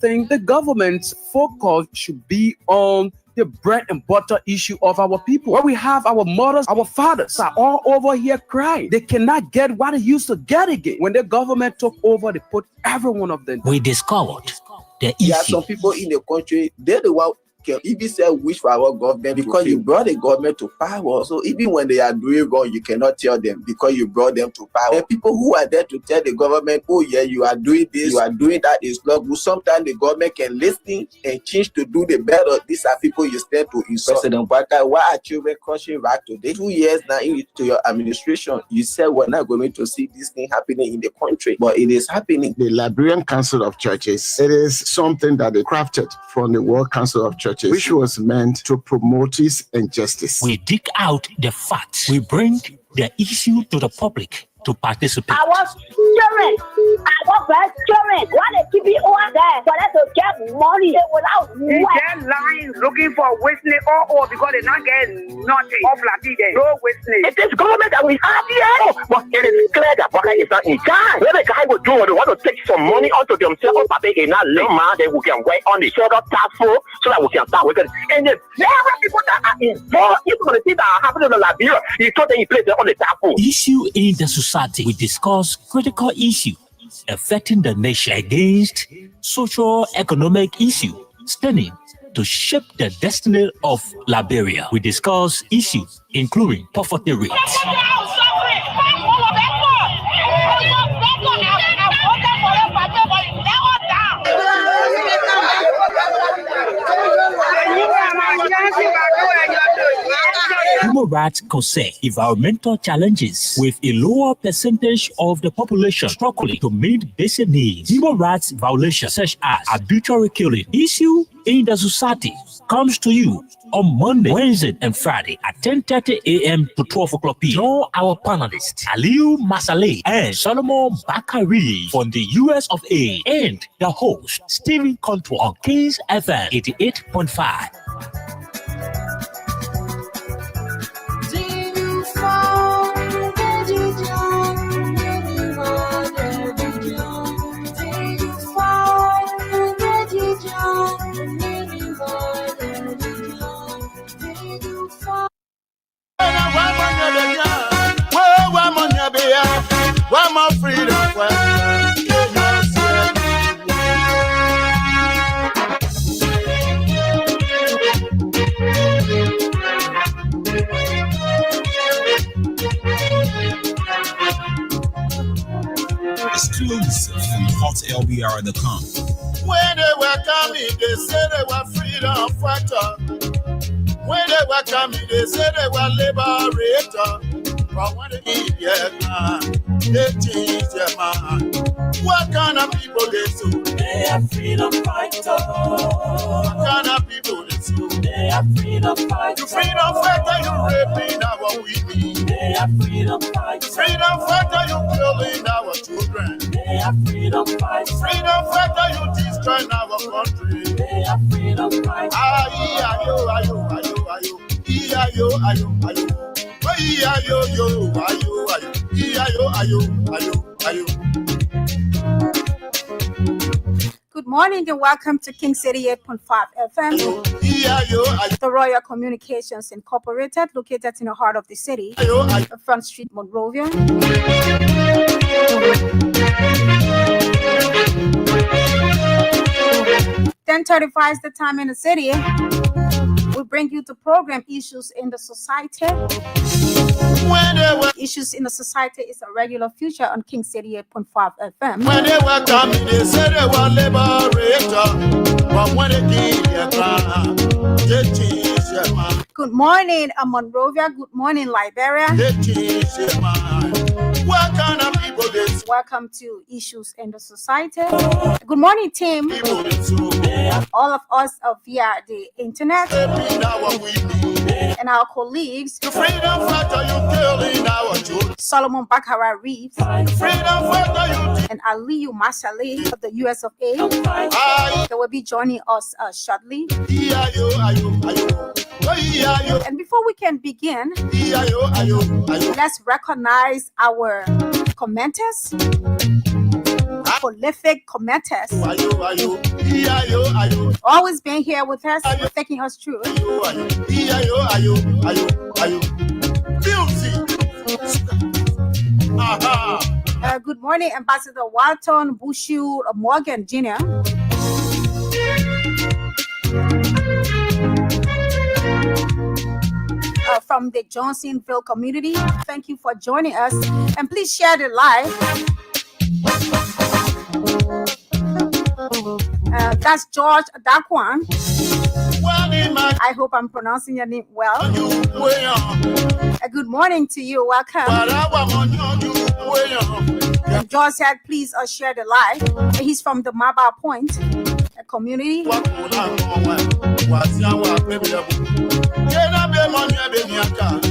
think the government's focus should be on the bread and butter issue of our people. Where we have our mothers, our fathers are all over here crying. They cannot get what they used to get again. When the government took over, they put every one of them. We discovered the issue. There are some people in the country, they're the one can even say wish for our government because you brought the government to power. So even when they are doing wrong, you cannot tell them because you brought them to power. And people who are there to tell the government, oh yeah, you are doing this, you are doing that, is not good. Sometimes the government can listen and change to do the better. These are people you stand to insult. President Baka, why are children crossing right today? 2 years now into your administration, you said we're not going to see this thing happening in the country, but it is happening. The Liberian Council of Churches, it is something that they crafted from the World Council of Churches, which was meant to promote peace and justice. We dig out the facts. We bring the issue to the public to participate. I was children. Why they keep it over there for them to get money without work? They lying, looking for wasting all because they not getting nothing off like this. No wasting. It is government that we have here. Oh, but it is clear that Baka is not in charge. What the guy will do, they want to take some money onto themselves, but they not man, they will can wait on the shoulder task force so that we can start working. And the very people that are involved, even the things that are happening in Liberia, you thought they place them on the task force. Issue in the society. We discuss critical issues affecting the nation against socio-economic issues standing to shape the destiny of Liberia. We discuss issues including poverty rates. Human rights concern environmental challenges with a lower percentage of the population struggling to meet basic needs. Human rights violations such as arbitrary killing. Issue in the society comes to you on Monday, Wednesday, and Friday at 10:30 a.m. to 12 o'clock p.m. Join our panelists, Aliu Masale and Solomon Bakari from the US of A, and the host, Stephen Contour on Kings FM 88.5. Exclusive from hotlbr.com. When they were coming, they said they were freedom fighter. When they were coming, they said they were liberator. But when they eat their man, they change their mind. What kind of people they so? They are freedom fighters. What kind of people they so? They are freedom fighters. You freedom fighter, you raping our women. They are freedom fighters. Freedom fighter, you killing our children. They are freedom fighters. Freedom fighter, you destroying our country. They are freedom fighters. Ayo, ayo, ayo, ayo, ayo, ayo, ayo. Ayo, ayo, ayo, ayo, ayo, ayo. Good morning and welcome to King 88.5 FM, the Royal Communications Incorporated, located in the heart of the city, Front Street, Monrovia. 10:35 is the time in the city. We bring you the program Issues in the Society. Issues in the Society is a regular feature on King 88.5 FM. When they were coming, they said they were liberator. But when they did their crime, they changed their mind. Good morning, Monrovia. Good morning, Liberia. They changed their mind. What kind of people they so? Welcome to Issues in the Society. Good morning, team. All of us are via the internet. And our colleagues, the freedom fighter, you killing our children. Solomon Bakara Reeves, freedom fighter, and Aliu Masale of the US of A. They will be joining us shortly. And before we can begin, let's recognize our commenters. prolific commenters. Always been here with us, taking us through. Good morning, Ambassador Walton Bushu Morgan Jr. From the Johnsonville community. Thank you for joining us. And please share the live. That's George Daquan. I hope I'm pronouncing your name well. Good morning to you. Welcome. And George said, please share the live. He's from the Maba Point community.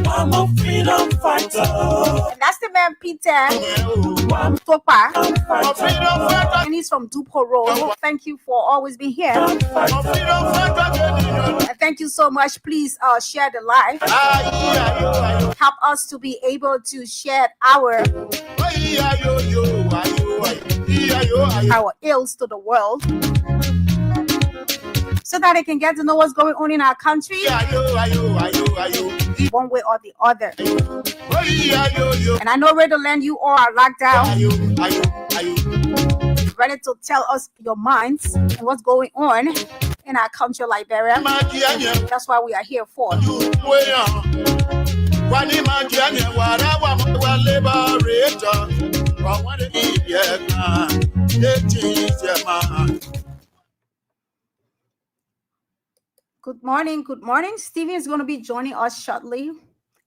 I'm a freedom fighter. And that's the man Peter Topa. And he's from Dupo Road. Thank you for always being here. And thank you so much. Please share the live. Help us to be able to share our ills to the world, so that they can get to know what's going on in our country, one way or the other. And I know Redland, you all are locked down, ready to tell us your minds and what's going on in our country, Liberia. That's why we are here for. Good morning. Good morning. Stevie is going to be joining us shortly.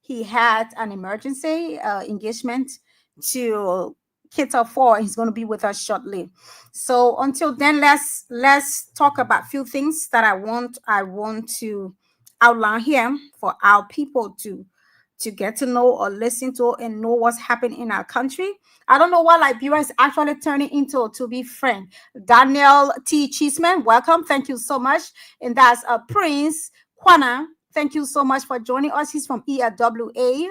He had an emergency engagement to cater for. He's going to be with us shortly. So until then, let's talk about a few things that I want to outline here for our people to get to know or listen to and know what's happening in our country. I don't know what Liberia is actually turning into, to be frank. Daniel T. Cheeseman, welcome. Thank you so much. And that's Prince Kwana. Thank you so much for joining us. He's from ERWA.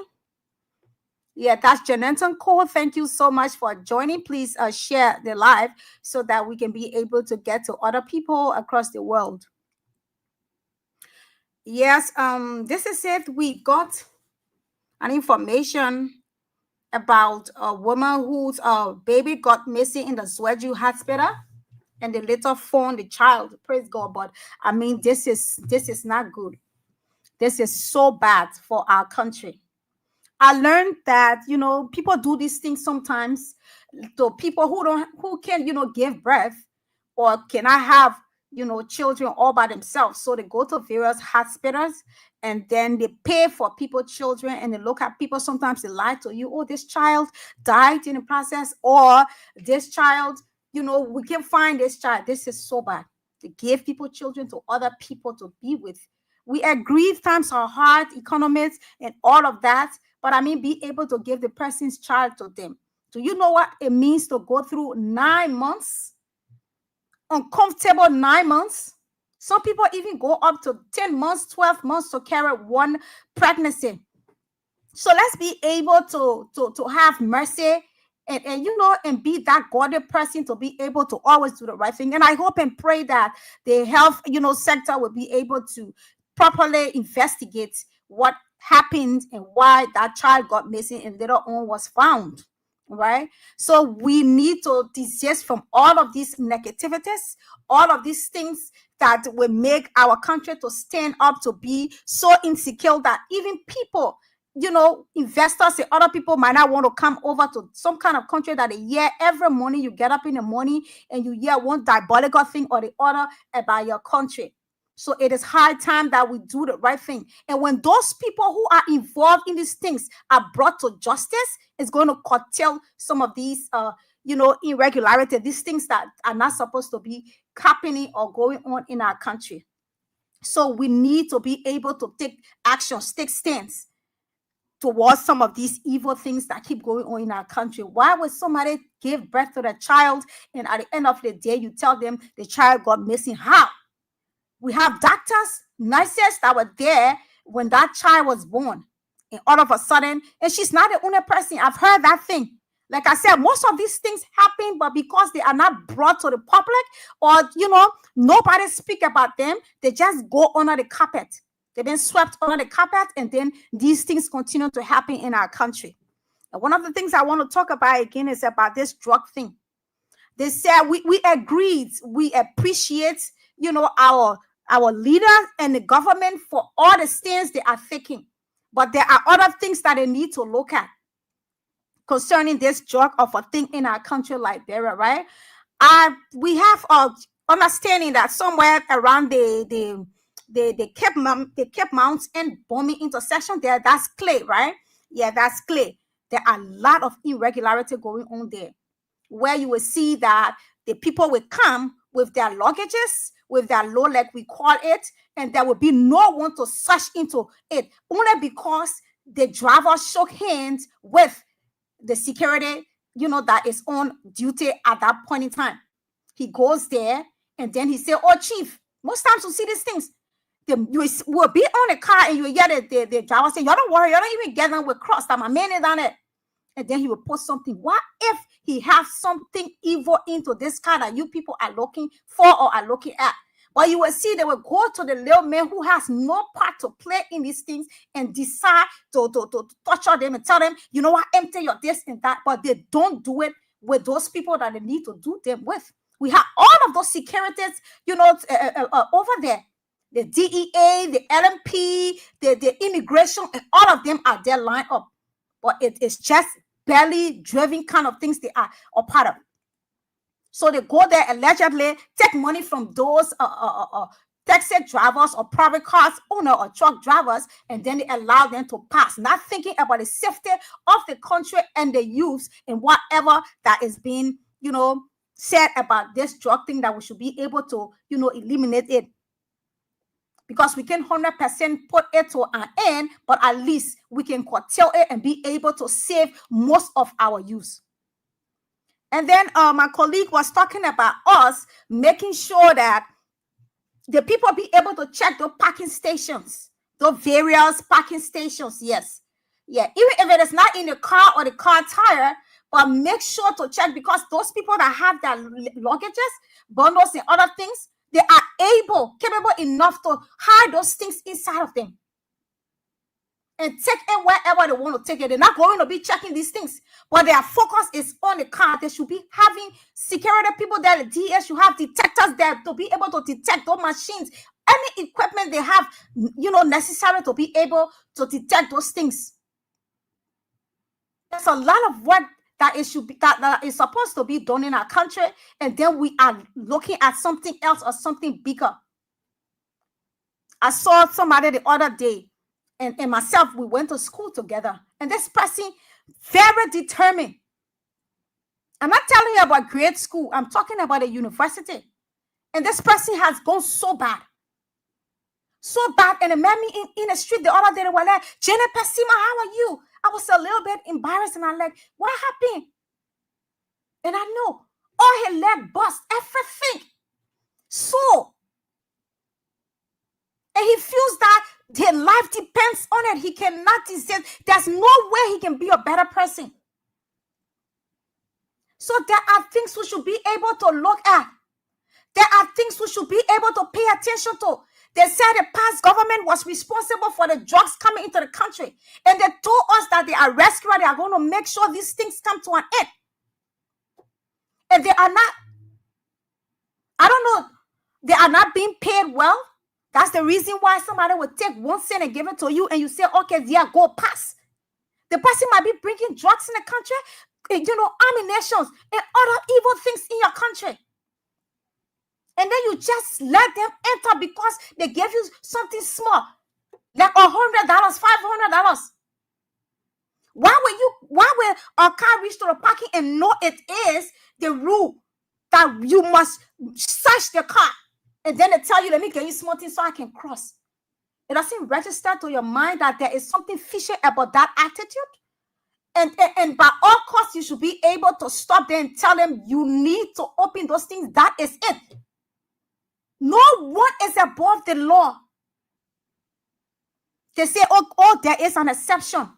Yeah, that's Janenton Cole. Thank you so much for joining. Please share the live so that we can be able to get to other people across the world. Yes, this is it. We got an information about a woman whose baby got missing in the Sweju hospital, and they later found the child. Praise God. But I mean, this is not good. This is so bad for our country. I learned that, people do these things sometimes to people who can, give birth or cannot have, children all by themselves. So they go to various hospitals and then they pay for people's children, and they look at people. Sometimes they lie to you. Oh, this child died in the process, or this child, we can find this child. This is so bad. They give people children to other people to be with. We agree times are hard, economics and all of that. But I mean, be able to give the person's child to them. Do you know what it means to go through 9 months? Uncomfortable 9 months. Some people even go up to 10 months, 12 months to carry one pregnancy. So let's be able to have mercy and be that godly person to be able to always do the right thing. And I hope and pray that the health, sector will be able to properly investigate what happened and why that child got missing and later on was found. Right? So we need to desist from all of these negativities, all of these things that will make our country to stand up to be so insecure that even people, investors and other people might not want to come over to some kind of country that every morning you get up in the morning and you hear one diabolical thing or the other about your country. So it is high time that we do the right thing. And when those people who are involved in these things are brought to justice, it's going to curtail some of these, irregularities, these things that are not supposed to be happening or going on in our country. So we need to be able to take actions, take stands towards some of these evil things that keep going on in our country. Why would somebody give birth to the child and at the end of the day, you tell them the child got missing? How? We have doctors, nurses that were there when that child was born. And all of a sudden, and she's not the only person. I've heard that thing. Like I said, most of these things happen, but because they are not brought to the public, or nobody speak about them, they just go under the carpet. They've been swept under the carpet, and then these things continue to happen in our country. And one of the things I want to talk about again is about this drug thing. They said we agreed, we appreciate, our leaders and the government for all the stands they are taking. But there are other things that they need to look at concerning this drug of a thing in our country, Liberia, right? We have understanding that somewhere around the Cape Mountain bombing intersection there, that's clay, right? Yeah, that's clay. There are a lot of irregularity going on there, where you will see that the people will come with their luggages, with their load, like we call it, and there will be no one to search into it, only because the driver shook hands with the security, that is on duty at that point in time. He goes there, and then he said, "Oh, chief, most times you see these things, you will be on a car, and you hear the driver say, 'You don't worry, you don't even get them with cross, that my man is on it.'" And then he will post something. What if he has something evil into this car that you people are looking for or are looking at? But you will see they will go to the little man who has no part to play in these things and decide to torture them and tell them, "You know what, empty your this and that." But they don't do it with those people that they need to do them with. We have all of those securities, over there. The DEA, the LMP, the immigration, and all of them are there lined up. But it is just barely driven kind of things they are a part of. So they go there allegedly, take money from those taxi drivers or private cars owner or truck drivers, and then they allow them to pass, not thinking about the safety of the country and the youths and whatever that is being, said about this drug thing, that we should be able to, eliminate it. Because we can 100% put it to an end, but at least we can curtail it and be able to save most of our youth. And then my colleague was talking about us making sure that the people be able to check the parking stations, the various parking stations. Yes. Yeah. Even if it is not in the car or the car tire, but make sure to check, because those people that have their luggages, bundles, and other things, they are capable enough to hide those things inside of them and take it wherever they want to take it. They're not going to be checking these things, but their focus is on the car. They should be having security people there. The DS should have detectors there to be able to detect those machines, any equipment they have, necessary to be able to detect those things. There's a lot of work that is supposed to be done in our country, and then we are looking at something else or something bigger. I saw somebody the other day, and myself, we went to school together, and this person, very determined. I'm not telling you about grade school, I'm talking about a university. And this person has gone so bad, and they met me in the street the other day. They were like, "Jenna Passima, how are you?" I was a little bit embarrassed, and I'm like, "What happened?" And I know all her leg bust, everything. So, and he feels that his life depends on it. He cannot desist. There's no way he can be a better person. So there are things we should be able to look at. There are things we should be able to pay attention to. They said the past government was responsible for the drugs coming into the country. And they told us that they are rescuers. They are going to make sure these things come to an end. And they are not, I don't know, they are not being paid well. That's the reason why somebody would take 1 cent and give it to you, and you say, "Okay, yeah, go pass." The person might be bringing drugs in the country, ammunitions and other evil things in your country. And then you just let them enter because they gave you something small, like $100, $500. Why will a car reach to the parking and know it is the rule that you must search the car? And then they tell you, "Let me get you something so I can cross." It doesn't register to your mind that there is something fishy about that attitude. And by all costs, you should be able to stop them and tell them you need to open those things. That is it. No one is above the law. They say, oh, there is an exception.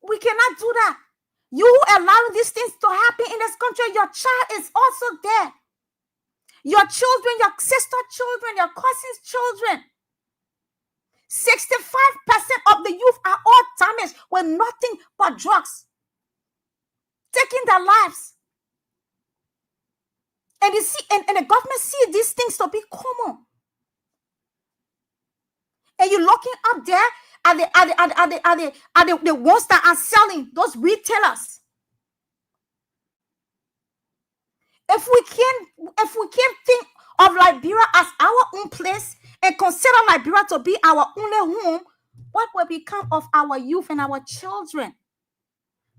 We cannot do that. You who allowing these things to happen in this country, your child is also there. Your children, your sister children, your cousin's children. 65% of the youth are all damaged with nothing but drugs, taking their lives. And you see, and the government see these things to be common. And you're looking up there at the ones that are selling, those retailers. If we can think of Liberia as our own place and consider Liberia to be our only home, what will become of our youth and our children?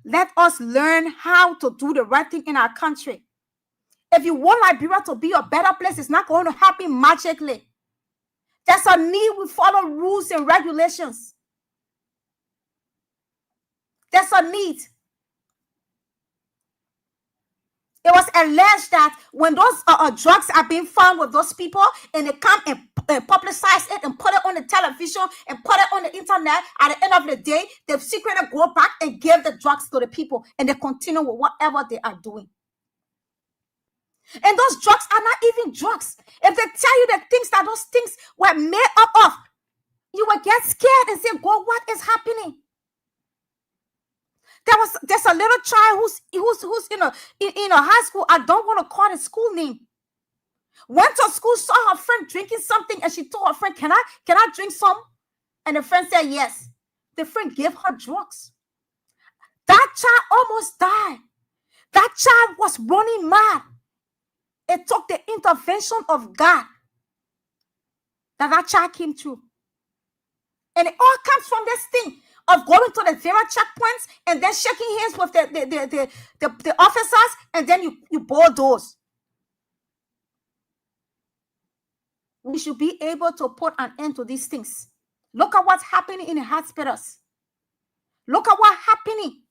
Let us learn how to do the right thing in our country. If you want Liberia to be a better place, it's not going to happen magically. There's a need we follow rules and regulations. There's a need. It was alleged that when those drugs are being found with those people and they come and publicize it and put it on the television and put it on the internet, at the end of the day, they secretly go back and give the drugs to the people and they continue with whatever they are doing. And those drugs are not even drugs. If they tell you the things that those things were made up of, you will get scared and say, God, what is happening? There's a little child who's in a high school. I don't want to call the school name. Went to school, saw her friend drinking something, and she told her friend, Can I drink some? And the friend said yes. The friend gave her drugs. That child almost died. That child was running mad. It took the intervention of God that child came through. And it all comes from this thing of going to the various checkpoints and then shaking hands with the officers, and then you bulldoze. We should be able to put an end to these things. Look at what's happening in the hospitals. Look at what's happening.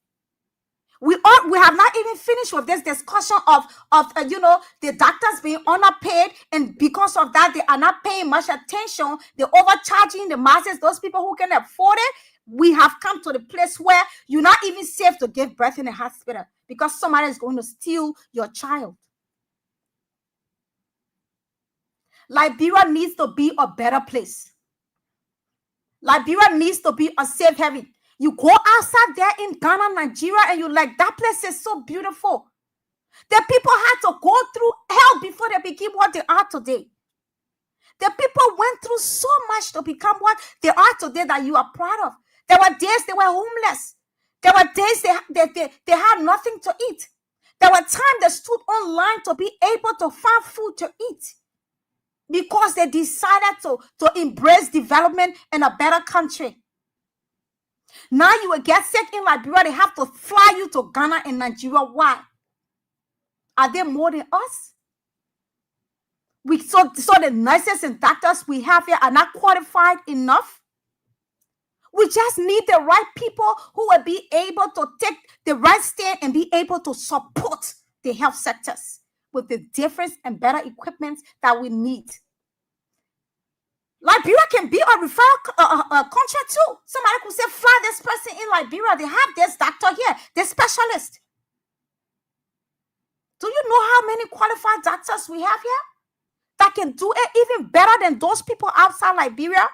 We have not even finished with this discussion of the doctors being underpaid, and because of that they are not paying much attention. They're overcharging the masses, those people who can afford it. We have come to the place where you're not even safe to give birth in a hospital because somebody is going to steal your child. Liberia needs to be a better place. Liberia needs to be a safe haven. You go outside there in Ghana, Nigeria, and you're like, that place is so beautiful. The people had to go through hell before they became what they are today. The people went through so much to become what they are today that you are proud of. There were days they were homeless. There were days they had nothing to eat. There were times they stood online to be able to find food to eat because they decided to embrace development in a better country. Now you will get sick in Liberia. They have to fly you to Ghana and Nigeria. Why? Are they more than us? So the nurses and doctors we have here are not qualified enough. We just need the right people who will be able to take the right stand and be able to support the health sectors with the different and better equipment that we need. Liberia can be a referral country too. Somebody could say, fly this person in Liberia. They have this doctor here, this specialist. Do you know how many qualified doctors we have here that can do it even better than those people outside Liberia?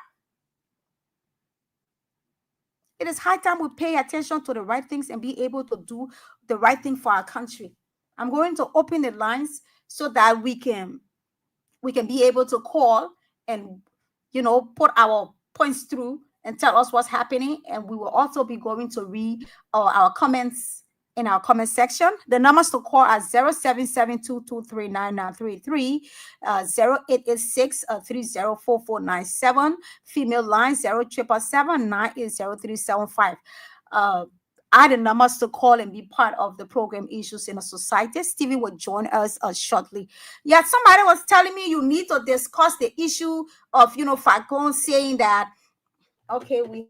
It is high time we pay attention to the right things and be able to do the right thing for our country. I'm going to open the lines so that we can be able to call and put our points through and tell us what's happening. And we will also be going to read our comments in our comment section. The numbers to call are 0772239933, 0886-304497, female line 0777-980-375. Are the numbers to call and be part of the program Issues in the Society. Stevie will join us shortly. Yeah, somebody was telling me you need to discuss the issue of, Falcon saying that, the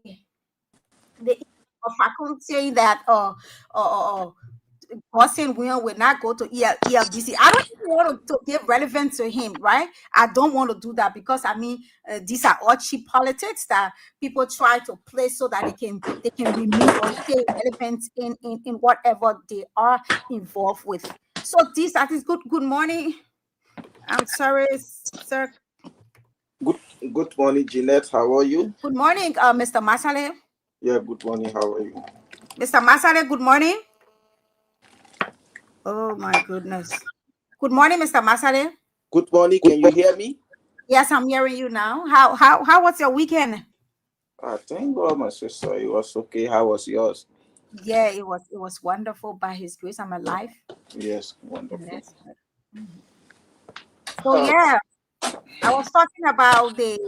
issue of Falcon saying that Gossin will not go to ELDC. I don't even want to give relevance to him, right? I don't want to do that because I mean these are all cheap politics that people try to play so that they can remain or stay relevant in whatever they are involved with. So this that is good. Good morning. I'm sorry, sir. Good morning, Jeanette. How are you? Good morning, Mr. Masale. Yeah, good morning. How are you? Mr. Masale, good morning. Oh my goodness. Good morning, Mr. Masale. Good morning. Can you hear me? Yes, I'm hearing you now. How was your weekend? Thank God, my sister. It was okay. How was yours? Yeah, it was wonderful. By His grace, I'm alive. Yes, wonderful. Yes. So yeah, I was talking about the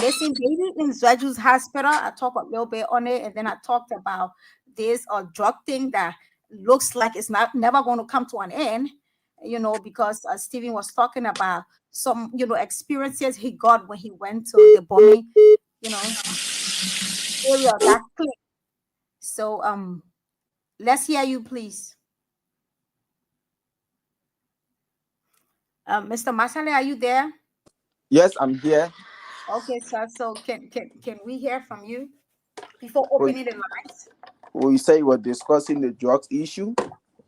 missing baby in Zweju's hospital. I talked a little bit on it, and then I talked about this drug thing that looks like it's not never going to come to an end. You know, because Stephen was talking about some experiences he got when he went to the bombing, area that click. So let's hear you, please. Mr. Masale, are you there? Yes, I'm here. Okay, sir. So can we hear from you before opening the lines? We say we're discussing the drugs issue.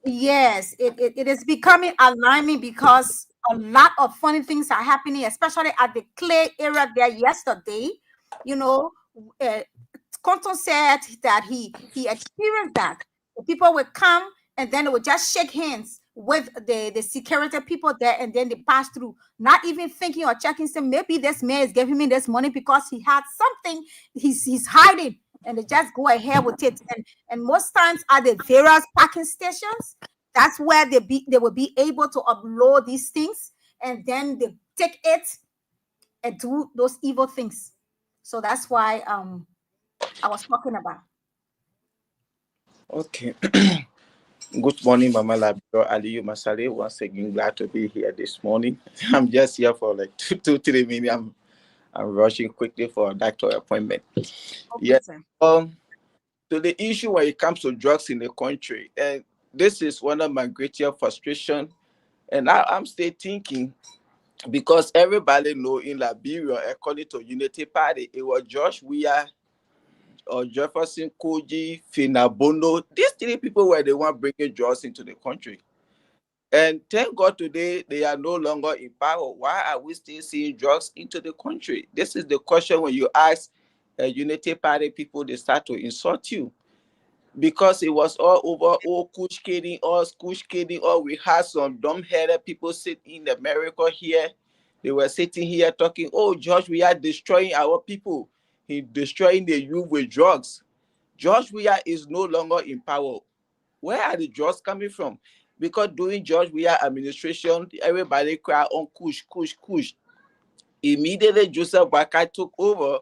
Yes, it is becoming alarming because a lot of funny things are happening, especially at the Clay area there yesterday. You know, uh, Compton said that he experienced that. The people would come and then they would just shake hands with the security people there, and then they pass through, not even thinking or checking. Say maybe this man is giving me this money because he had something he's hiding, and they just go ahead with it. And most times at the various parking stations, that's where they will be able to upload these things, and then they take it and do those evil things. So that's why I was talking about. Okay. Good morning, Mama Labio Aliyu Masale. Once again, glad to be here this morning. I'm just here for like 3 minutes. I'm rushing quickly for a doctor appointment. Okay, Yeah. sir. So the issue when it comes to drugs in the country, and this is one of my greatest frustration. And I'm still thinking, because everybody know in Liberia, according to Unity Party, it was Josh Weah or Jefferson Koji, Finabono. These three people were the one bringing drugs into the country. And thank God today they are no longer in power. Why are we still seeing drugs into the country? This is the question when you ask Unity Party people, they start to insult you. Because it was all over, all kush kidding, all kush kidding, all we had some dumb-headed people sitting in America here. They were sitting here talking, oh, George, we are destroying our people. He destroying the youth with drugs. George Weah is no longer in power. Where are the drugs coming from? Because during George Weah administration, everybody cried on kush, kush, kush. Immediately, Joseph Boakai took over,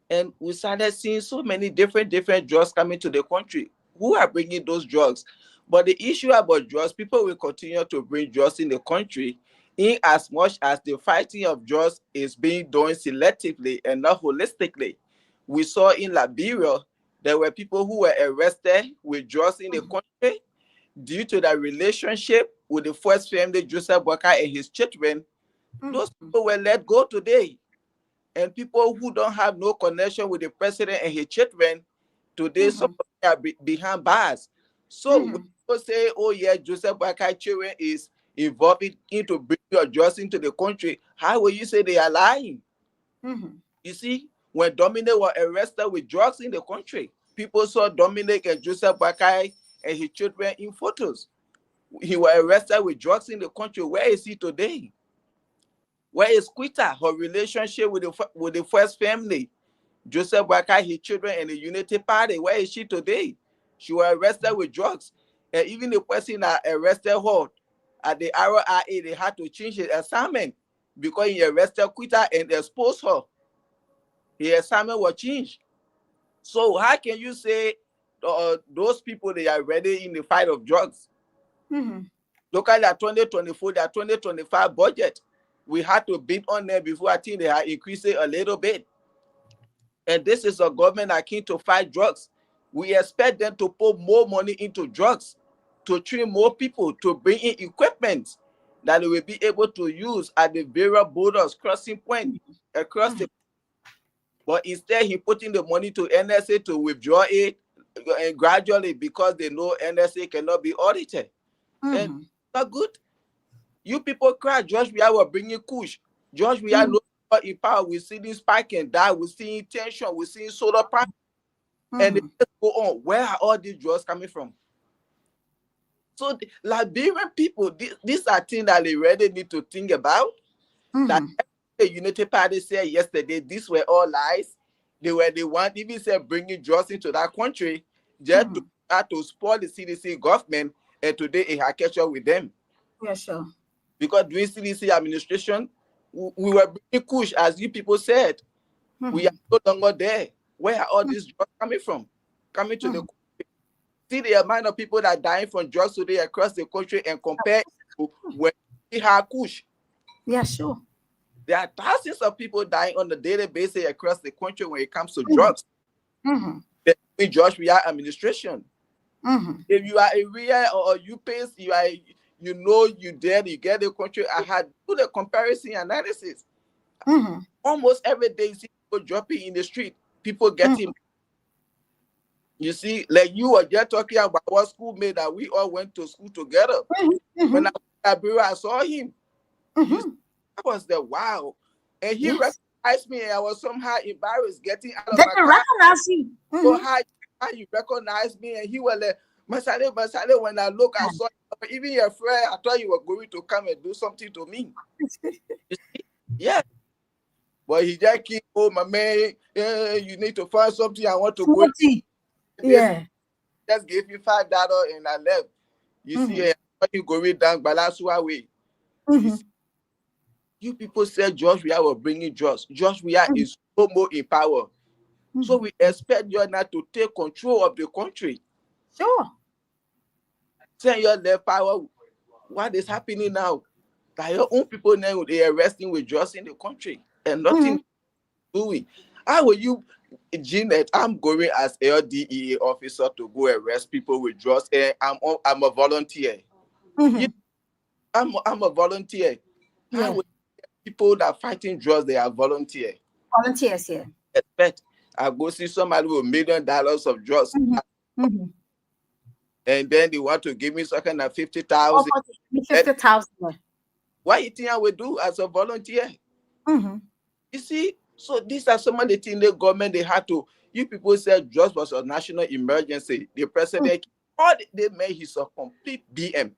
and we started seeing so many different drugs coming to the country. Who are bringing those drugs? But the issue about drugs, people will continue to bring drugs in the country in as much as the fighting of drugs is being done selectively and not holistically. We saw in Liberia, there were people who were arrested with drugs in the country due to their relationship with the first family, Joseph Boakai and his children. Those people were let go today. And people who don't have no connection with the president and his children, today some of them are behind bars. So when people say, oh yeah, Joseph Boakai children is involved into bringing your drugs into the country, how will you say they are lying? You see, when Dominic was arrested with drugs in the country, people saw Dominic and Joseph Boakai and his children in photos. He was arrested with drugs in the country. Where is he today? Where is Quita, her relationship with the first family? Joseph Boakai, his children, and the Unity Party. Where is she today? She was arrested with drugs. And even the person that arrested her at the RIA, they had to change his assignment because he arrested Quita and exposed her. His assignment was changed. So how can you say those people, they are ready in the fight of drugs? Look at their 2024, their 2025 budget. We had to bid on them before. I think they are increasing a little bit. And this is a government that came to fight drugs. We expect them to put more money into drugs. to train more people, to bring in equipment that they will be able to use at the various borders, crossing point across the. But instead, he putting the money to NSA to withdraw it, and gradually, because they know NSA cannot be audited. And it's not good. You people cry, George, we are bringing Kush. George, we are no in power. We see this spike and die. We see tension. We see solar power. And they just go on. Where are all these drugs coming from? So the Liberian people, these are things that they really need to think about. That the Unity Party said yesterday, these were all lies. They were the one, even said bringing drugs into that country just to spoil the CDC government, and today it had catch up with them. Yeah, sure. Because during CDC administration, we were bringing Kush, as you people said. We are no longer there. Where are all these drugs coming from? Coming to the country. See the amount of people that are dying from drugs today across the country and compare to when we had Kush. Yeah, sure. There are thousands of people dying on a daily basis across the country when it comes to drugs. The George Weah administration. If you are a real or you pay, you know you there, you get the country. I had do the comparison analysis. Almost every day, you see people dropping in the street. People getting. You see, like you were just talking about what schoolmate that we all went to school together. When I was in Liberia, I saw him. I was there, wow. And he recognized me, and I was somehow embarrassed getting out of my car. Recognize you. So how you recognize me? And he was like, Masale, when I look, I saw you. Even your friend, I thought you were going to come and do something to me. You see? Yeah. But he just keep, oh, my man, you need to find something. I want to go. Yeah. Just gave me $5 and I left. You see, you going down Balasua way. You people said George Weah was bringing drugs. George Weah is no more in power. So we expect you now to take control of the country. Sure. Say your left power. What is happening now? That your own people now they are arresting with drugs in the country and nothing doing. How will you, Jeanette? I'm going as LDEA officer to go arrest people with drugs, and I'm a volunteer. I'm a volunteer. How will people that are fighting drugs, they are volunteer? Volunteers, yeah. Expect I go see somebody with $1 million of drugs, and then they want to give me something like 50,000. 50,000. What you think I will do as a volunteer? You see, so these are some of the things the government they had to. You people said drugs was a national emergency. The president, all they made is a complete BM.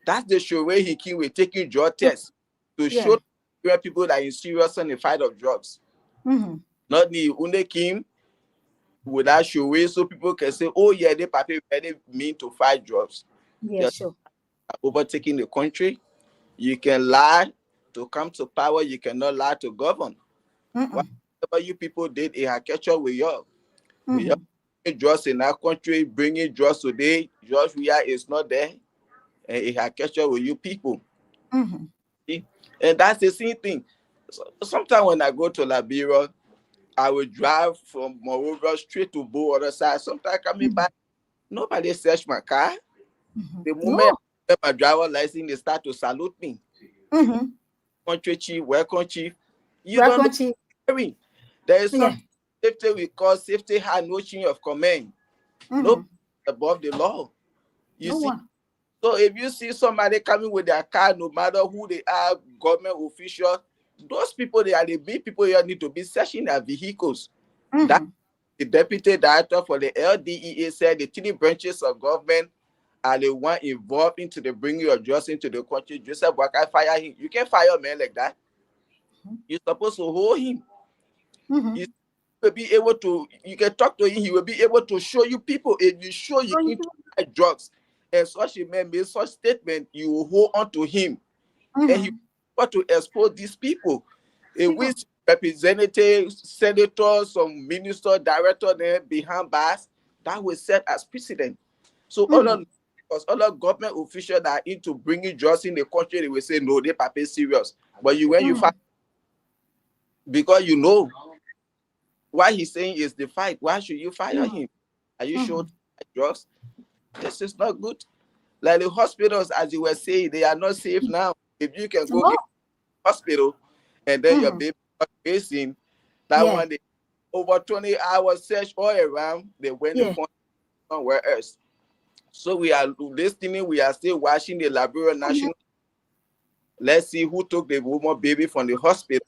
That's the show where he came with taking drug tests to show where people that are in serious in the fight of drugs. Not the only came with that show way so people can say, oh yeah, they papi really mean to fight drugs. Yeah, sure. Overtaking the country. You can lie to come to power. You cannot lie to govern. Whatever you people did, it had catch up with you. We are drugs in our country, bringing drugs today. George Weah is not there. And it had catch up with you people. See? And that's the same thing. So, sometimes when I go to Liberia, I will drive from Monrovia straight to Bo other side. Sometimes coming back, nobody search my car. The moment I get my driver license, they start to salute me. Country chief, welcome chief. You welcome, don't know. Chief. There is some safety we call safety high, no chain of command. No above the law. You see. So if you see somebody coming with their car, no matter who they are, government officials, those people, they are the big people here need to be searching their vehicles. That the deputy director for the LDEA said the 3 branches of government are the one involved into the bringing of drugs into the country. Joseph Waka fire him. You can't fire a man like that. You're supposed to hold him. You will be able to, you can talk to him, he will be able to show you people. If you show you can buy drugs and such a man made such statement, you will hold on to him. And he want to expose these people. In which representatives, senators, some minister, director there behind bars, that was set as precedent. So other government officials that are into bringing drugs in the country, they will say, no, they paper serious. But when you fight, because you know what he's saying is the fight. Why should you fire him? Are you sure drugs? This is not good. Like the hospitals, as you were saying, they are not safe now. If you can go No. get hospital and then your Mhm. baby is facing that Yeah. one, they over 20 hours search all around, they went to Yeah. find somewhere else. So we are listening, we are still watching the Liberia National. Let's see who took the woman baby from the hospital.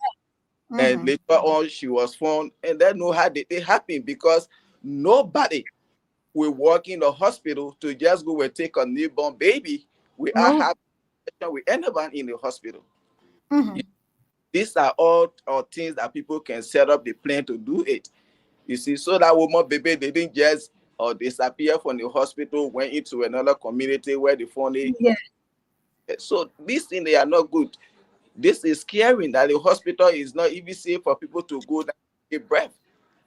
And Mhm. later on, she was found. And then know how did it happen, because nobody will walk in the hospital to just go and take a newborn baby without No. having with anyone in the hospital. Mhm. These are all things that people can set up the plan to do it. You see, so that woman baby, they didn't just disappear from the hospital, went into another community where they found it. Yeah. So these things, they are not good. This is scaring that the hospital is not even safe for people to go down and take breath.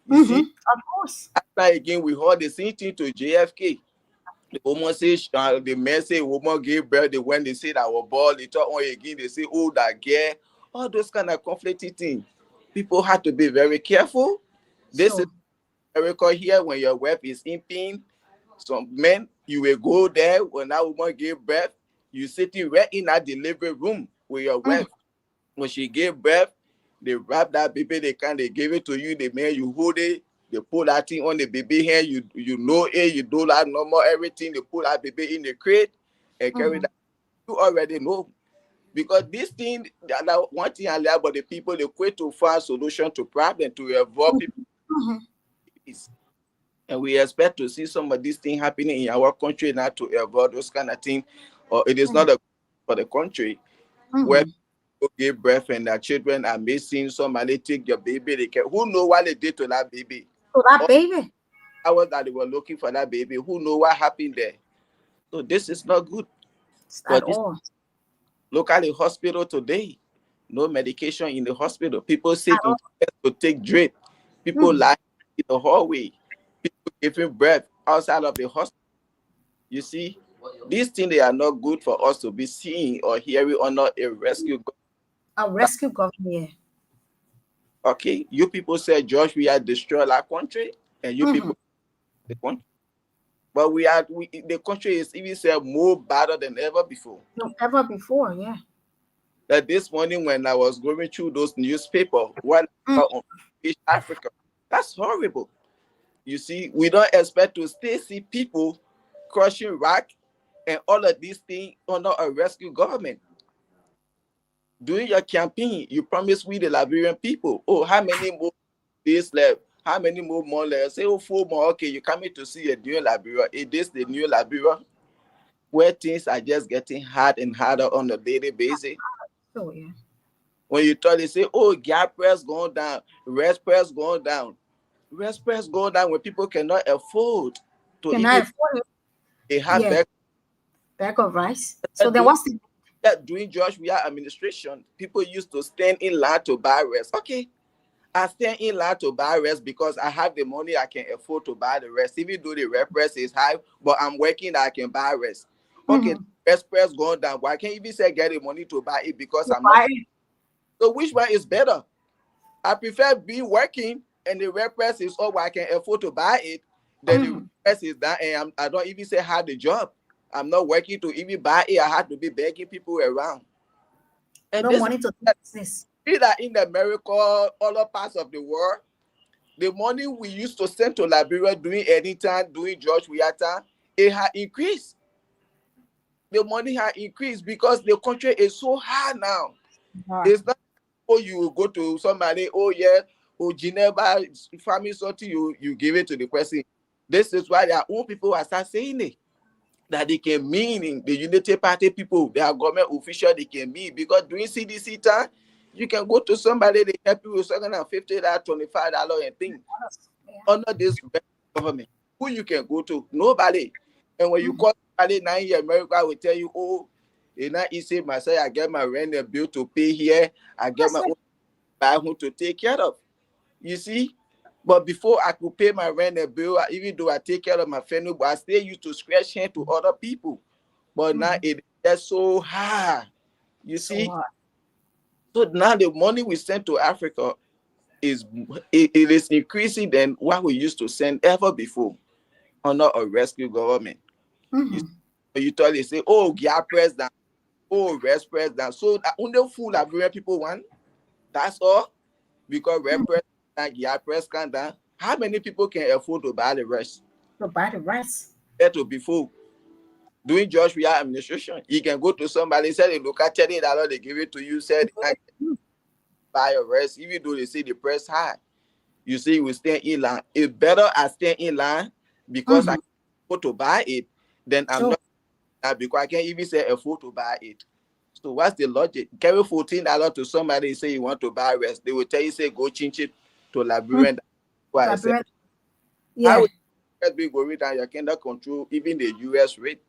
You see, Of course. after again, we heard the same thing to JFK. The woman says, the man say woman gave birth. When they say that our ball, later on again, they say, oh, that girl. All those kind of conflicting things. People have to be very careful. This is America here. When your wife is in pain, some men, you will go there when that woman gave birth. You sitting right in that delivery room with your wife. When she gave birth, they wrap that baby, they give it to you, the man, you hold it, they put that thing on the baby hand, you know it, you do that normal everything, they put that baby in the crate and carry that. You already know. Because this thing, one thing I learned about the people, they quit to find solution to problem to avoid people. And we expect to see some of these things happening in our country now to avoid those kind of things. Or it is not a for the country where people give birth and their children are missing. Somebody take your baby. They can, who know what they did to that baby? To that baby. Hours that they were looking for that baby. Who know what happened there? So this is not good. At all. Look at the hospital today. No medication in the hospital. People sick in to take drip. People lying in the hallway. People giving birth outside of the hospital. You see, these things, they are not good for us to be seeing or hearing under a rescue. A rescue government. Okay, you people say, Josh, we are destroying our country, and you people the country. But the country is even said more better than ever before. No, ever before, yeah. That this morning when I was going through those newspapers, when on East Africa, that's horrible. You see, we don't expect to still see people crushing rock and all of these things under a rescue government. During your campaign, you promised we the Liberian people, oh, how many more days left? How many more months left? Say, oh, 4 more. Okay, you're coming to see a new Liberia. It is the new Liberia where things are just getting hard and harder on a daily basis. Oh, yeah. When you tell, they say, oh, gap price going down, rest price going down. Rest price going down when people cannot afford to even they have bag of rice. So then what's the during George Weah administration, people used to stand in line to buy rest. Okay, I stand in line to buy rest because I have the money, I can afford to buy the rest, even though the rest price is high, but I'm working, I can buy rest. Okay, rest price going down, but I can't even say get the money to buy it because I'm not. So which one is better? I prefer be working and the rest price is up, I can afford to buy it, then the rest is down and I don't even say have the job. I'm not working to even buy it. I have to be begging people around. And no money to do business. Either in America, other parts of the world, the money we used to send to Liberia during anytime, during George Weah time, it had increased. The money had increased because the country is so hard now. It's not you go to somebody, oh yeah, oh Geneva, family something, you give it to the person. This is why their own people are start saying it. That they can mean in the Unity Party people, their government official, they can mean because during CDC time, you can go to somebody, they help you with $750, $25 and things. Under this government, who you can go to? Nobody. And when you call somebody 9 years America, will tell you, oh, it's not easy, myself, I get my rent and bill to pay here, I get my own buy home to take care of. You see? But before I could pay my rent and bill, even though I take care of my family, but I still used to scratch hand to other people. But now it is so hard. You see? So now the money we send to Africa is it is increasing than what we used to send ever before under a rescue government. You tell they say, oh, yeah, president, oh, rest president. So that only fool Liberian people want. That's all. Because rest president, yeah, president. How many people can afford to buy the rest? To buy the rest. That will be full. Doing just real administration, you can go to somebody, say, look at $30, they give it to you, said, buy a rest, even though they say the price high. You see, you will stay in line. It's better I stay in line because I go to buy it, then I'm not because I can't even say afford to buy it. So what's the logic? Carry $14 to somebody, say you want to buy rest, they will tell you, say, go change it to Liberian. Why I said, how will be going down? You cannot control even the US rate.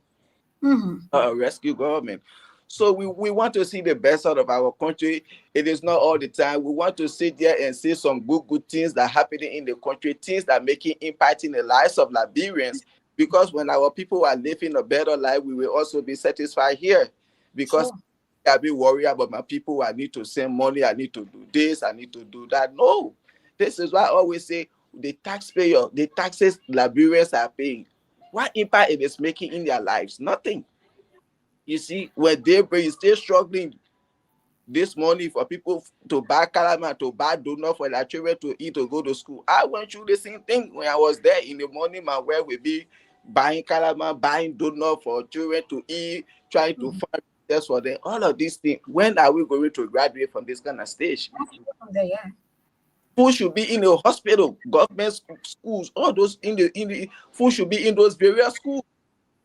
Rescue government. So we want to see the best out of our country. It is not all the time. We want to sit there and see some good things that are happening in the country, things that are making impact in the lives of Liberians. Because when our people are living a better life, we will also be satisfied here. Because I'll be worried about my people. I need to send money. I need to do this. I need to do that. No. This is why I always say the taxpayer, the taxes Liberians are paying. What impact it is making in their lives? Nothing. You see, when they bring, still struggling this money for people to buy calamari, to buy donut for their children to eat, to go to school. I went through the same thing when I was there in the morning. My where we be buying calamari, buying donut for children to eat, trying to find just for them. All of these things. When are we going to graduate from this kind of stage? Food should be in the hospital, government schools, all those in the food should be in those various schools.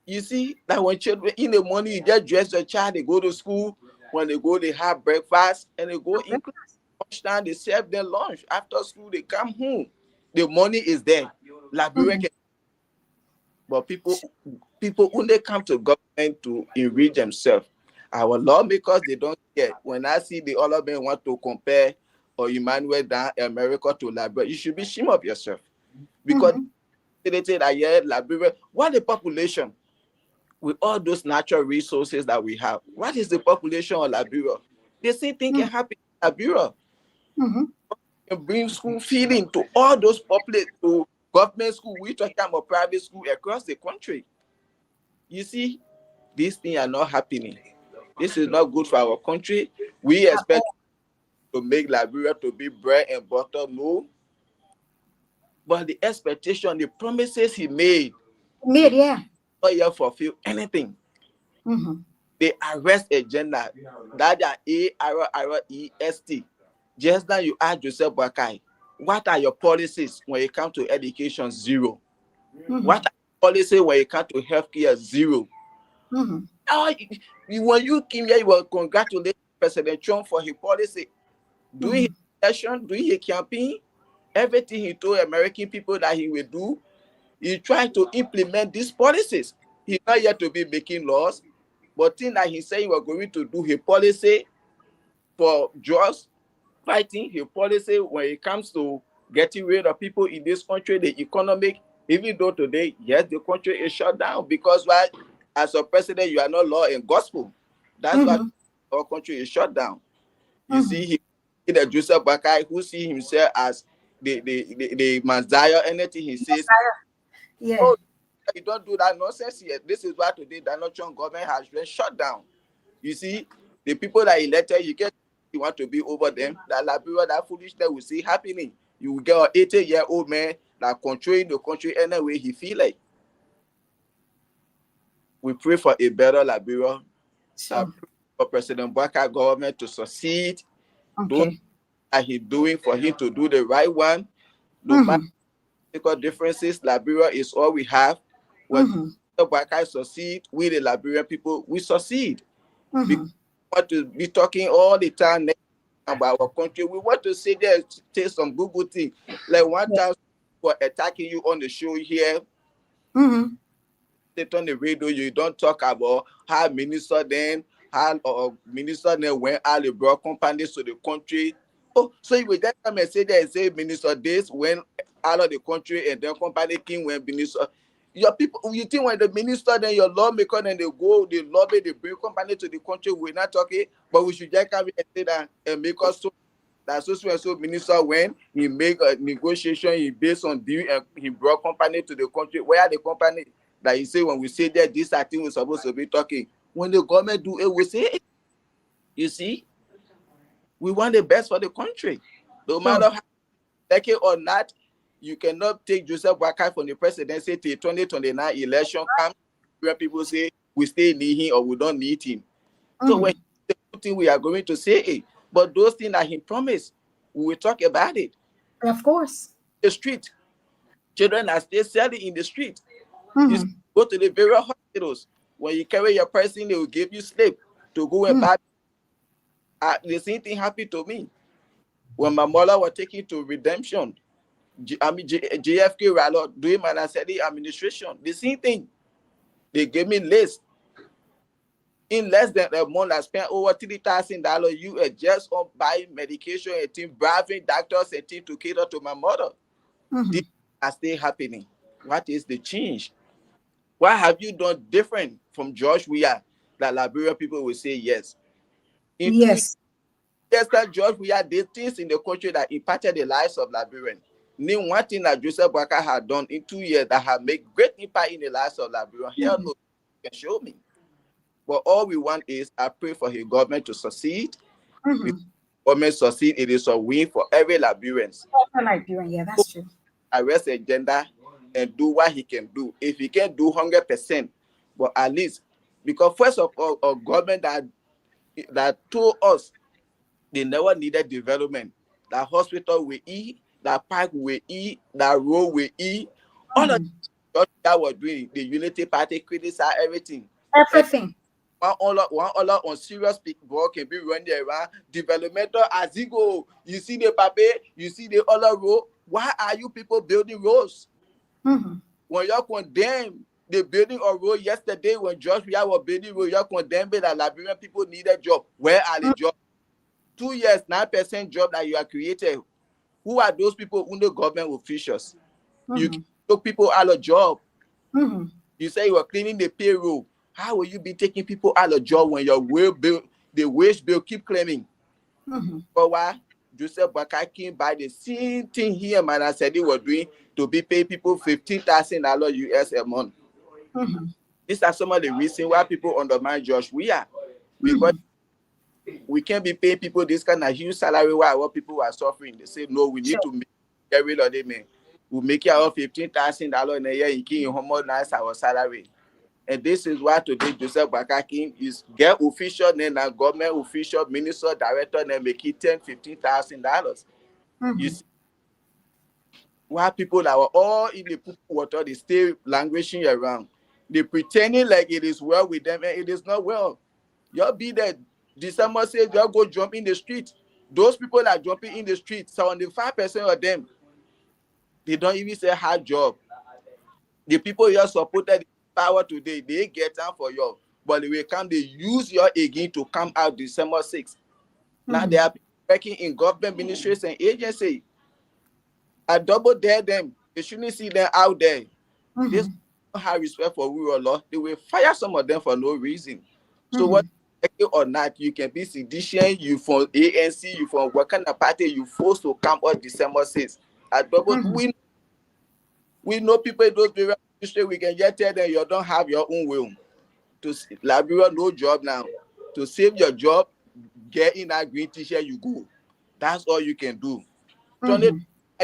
You see that when children in the morning, you just dress your child, they go to school. When they go, they have breakfast and they go in class. Lunchtime, they serve their lunch. After school, they come home. The money is there. Liberian but people when they come to government to enrich themselves, our lawmakers, they don't care. When I see the other men want to compare or Emmanuel down America to Liberia, you should be ashamed of yourself. Because they say that, yeah, Liberia, what the population with all those natural resources that we have, what is the population of Liberia? The same thing can happen in Liberia. And bring school feeding to all those public, to government school, we talking about private school across the country. You see, these things are not happening. This is not good for our country. We expect to make Liberia to be bread and butter, no. But the expectation, the promises he made, not yet fulfill anything. The arrest agenda, that are ARREST. Just now you ask yourself, Bakai, what are your policies when it comes to education? Zero. What are your policies when it comes to healthcare? Zero. When you came here, you will congratulate President Trump for his policy. Doing his election, doing his campaign, everything he told American people that he will do, he tried to implement these policies. He's not yet to be making laws, but thing that he said he was going to do his policy for drugs, fighting his policy when it comes to getting rid of people in this country, the economic, even though today, yes, the country is shut down because why? As a president, you are not law and gospel. That's why our country is shut down. You see, the Joseph Bakai, who see himself as the Messiah, anything he says, oh, you don't do that nonsense here. This is why today Donald Trump government has been shut down. You see, the people that elected, you want to be over them. That Liberia, that foolishness will see happening. You will get an 80-year-old man that controlling the country any way he feel like. We pray for a better Liberia. For President Baka government to succeed. Those that he's doing for him to do the right one. No matter differences, Liberia is all we have. When Baka succeed, we the Liberian people, we succeed. We want to be talking all the time about our country. We want to sit there and say some good things. Like one time for attacking you on the show here. Sit on the radio, you don't talk about how minister then when all the brought companies to the country. Oh, so you will just come and say that and say minister this when out of the country and then company came when minister. Your people, you think when the minister then your lawmaker then they go, they lobby, they bring company to the country, we're not talking, but we should just come and say that and make us so that so minister when he make a negotiation, he based on deal and he brought company to the country. Where are the company? That you say when we say that this thing we're supposed to be talking. When the government do it, we say it. You see, we want the best for the country. No matter how like it or not, you cannot take Joseph Boakai from the presidency till 2029 election comes where people say we still need him or we don't need him. So when the good thing we are going to say it, but those things that he promised, we will talk about it. Of course. The street. Children are still selling in the street. You go to the various hospitals. When you carry your person, they will give you slip to go and buy. The same thing happened to me. When my mother was taken to redemption, JFK Rallo doing my administration, the same thing. They gave me list. In less than a month, I spent over $3,000 US just on buying medication and team bribing doctors and team to cater to my mother. This are still happening. What is the change? What have you done different from George Weah that Liberian people will say yes? Yes, that George Weah did things in the country that impacted the lives of Liberians. Name one thing that Joseph Boakai had done in 2 years that have made great impact in the lives of Liberians. Hell no, you can show me. But all we want is I pray for his government to succeed. If government succeed, it is a win for every Liberian. Yeah, that's true. Arrest agenda and do what he can do. If he can do 100%, but at least, because first of all, a government that told us they never needed development. That hospital will eat, that park will eat, that road will eat. All of that was doing. The Unity Party criticized everything. Everything. One other on serious people can be running around developmental as you go. You see the paper, you see the other road. Why are you people building roads? When you condemn the building of road yesterday, when George Weah was building road, you condemn that Liberian people need a job. Where are the jobs? 2 years, 9% job that you are created. Who are those people under government officials? You took people out of job. You say you are cleaning the payroll. How will you be taking people out of job when your the wage bill keep claiming? But why? Joseph Boakai came by the same thing here, man. I said they were doing to be pay people $15,000 US a month. These are some of the reasons why people undermine George Weah. Because we can't be paying people this kind of huge salary while what people are suffering. They say, no, we need to get rid of them. We'll make it out $15,000 in a year. You can't homogenize our salary. And this is why today Joseph Boakai is get official name and government official, minister, director, and make it $10,000-$15,000. You see why people that were all in the poop water, they stay languishing around. They pretending like it is well with them, and it is not well. You'll be there. December says they'll go jump in the street. Those people that are jumping in the street, 75% of them, they don't even say hard job. The people you supported power today, they get down for you, but they will come, they use your again to come out December 6th. Now they are working in government ministries and agencies. I double dare them. They shouldn't see them out there. They don't have respect for rule of law. They will fire some of them for no reason. So what or not, you can be sedition, you from ANC, you from what kind of party, you forced to come out December 6th. I double we know people in those various ministries, we can just tell them you don't have your own will. To Liberia, no job now. To save your job, get in that green t-shirt, you go. That's all you can do.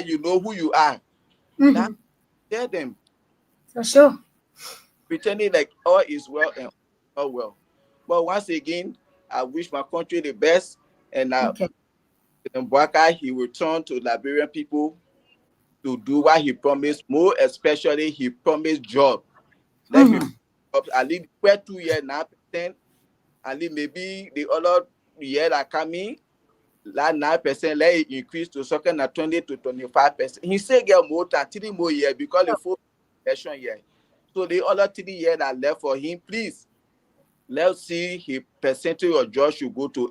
You know who you are. Tell them. For sure. Pretending like all is well and all well. But once again, I wish my country the best. And Boakai, he will turn to Liberian people to do what he promised. More especially, he promised job. Let me at least 2 years now, at least maybe the other year that coming, that 9%, let it increase to something at 20 to 25%. He said get more than 3 more years because the 4th election year. So the other 3 years that left for him, please, let's see his percentage of jobs should go to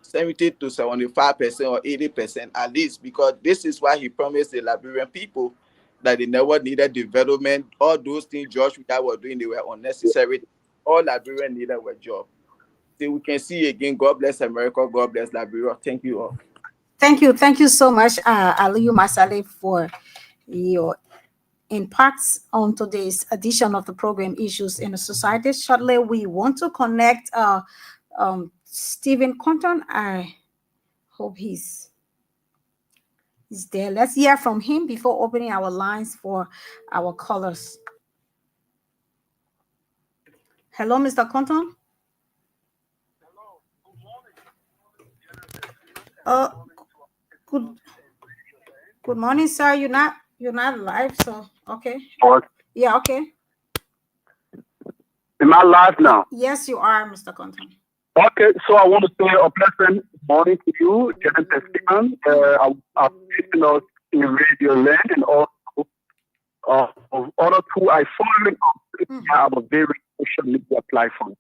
70 to 75% or 80% at least, because this is why he promised the Liberian people that they never needed development. All those things George Weah was doing, they were unnecessary. All Liberians needed were jobs. So we can see again, God bless America, God bless Liberia. Thank you all. Thank you so much, Aliyu Masale, for your impacts on today's edition of the program Issues in the Society. Shortly, we want to connect Stephen Compton. I hope he's there. Let's hear from him before opening our lines for our callers. Hello, Mr. Compton. Good morning, sir. You're not live, so okay. Yeah, okay. Am I live now? Yes, you are, Mr. Compton. Okay, so I want to say a pleasant morning to you, Janet Stephen. I'm listening us in Radio Land and also other two I follow on our various social media platforms.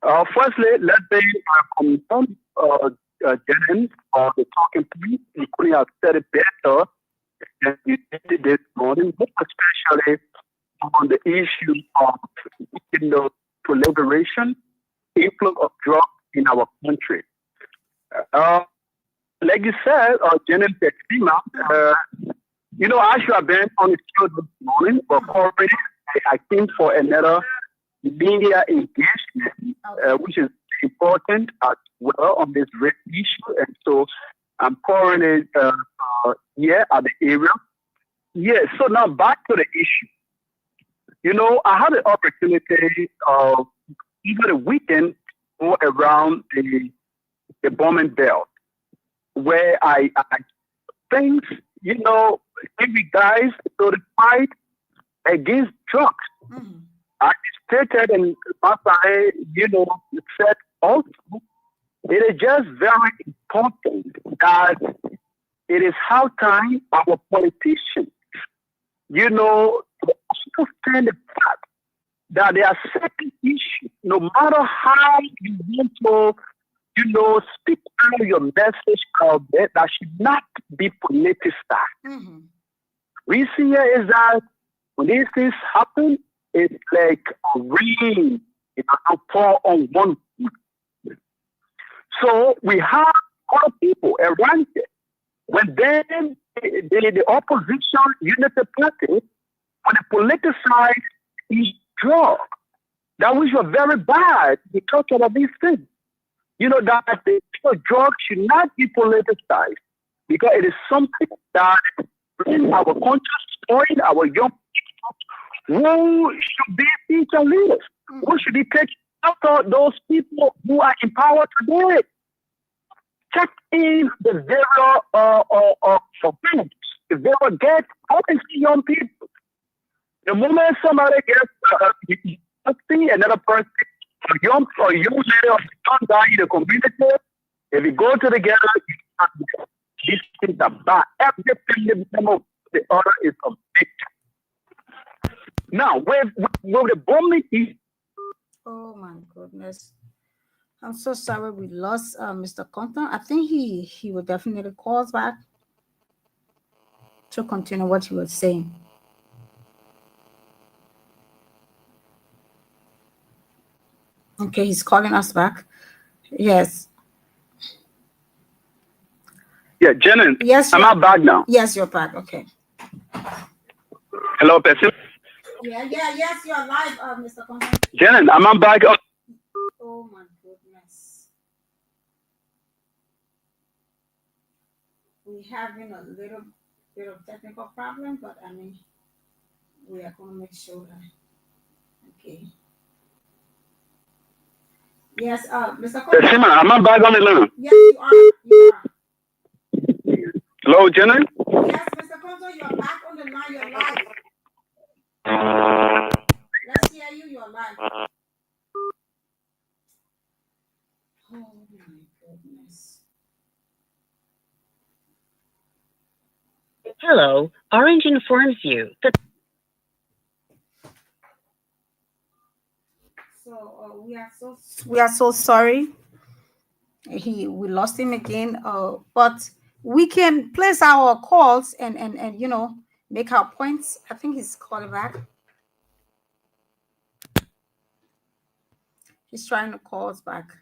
Firstly, let's say I commend Janet for the talking point. You could have said it better than you did this morning, especially on the issue of proliferation, influx of drugs in our country. Like you said, Janet Textima, I should have been on the show this morning, but already I came for another media engagement, which is important as well on this race issue. And so I'm currently here at the area. Yeah, so now back to the issue. I had the opportunity of even the weekend to go around the bombing belt where I think, every guys to the fight against drugs. Mm-hmm. I stated and Papa, said also, it is just very important that it is high time our politicians, understand the fact that there are certain issues, no matter how you want to, speak out your message out there, that should not be politicized. Mm-hmm. We see here is that when these things happen, it's like a rain, pour on one foot. So we have other people around it. When then the opposition unity party, when they politicize each drug, that was very bad. We talk about these things. That the drug should not be politicized because it is something that in our country, spoiling our young people who should be future leaders, who should be taking after those people who are in power today. Check in the zero surveillance, the zero get see young people. The moment somebody gets see another person, a young lady or young guy in the community, if you go together, these things are bad. Everything the other is a victim. Now, with the bombing is. Oh my goodness. I'm so sorry we lost Mr. Compton. I think he will definitely call us back to continue what he was saying. Okay, he's calling us back. Yes. Yeah, Janet. Yes. Am I back now? Yes, you're back. Okay. Hello, person. Yes, you're live, Mr. Compton. Janet, am I back? Oh my goodness. We're having a little bit of technical problem, but we are going to make sure that. Okay. Yes, Mr. Compton. Am I back on the line? Yes, you are. Hello, Janet? Yes, Mr. Compton, you're back on the line. You're live. Let's hear you. You're live. Oh my goodness. Hello, Orange informs you that. So we are so sorry. We lost him again. But we can place our calls and make our points. I think he's calling back. He's trying to call us back.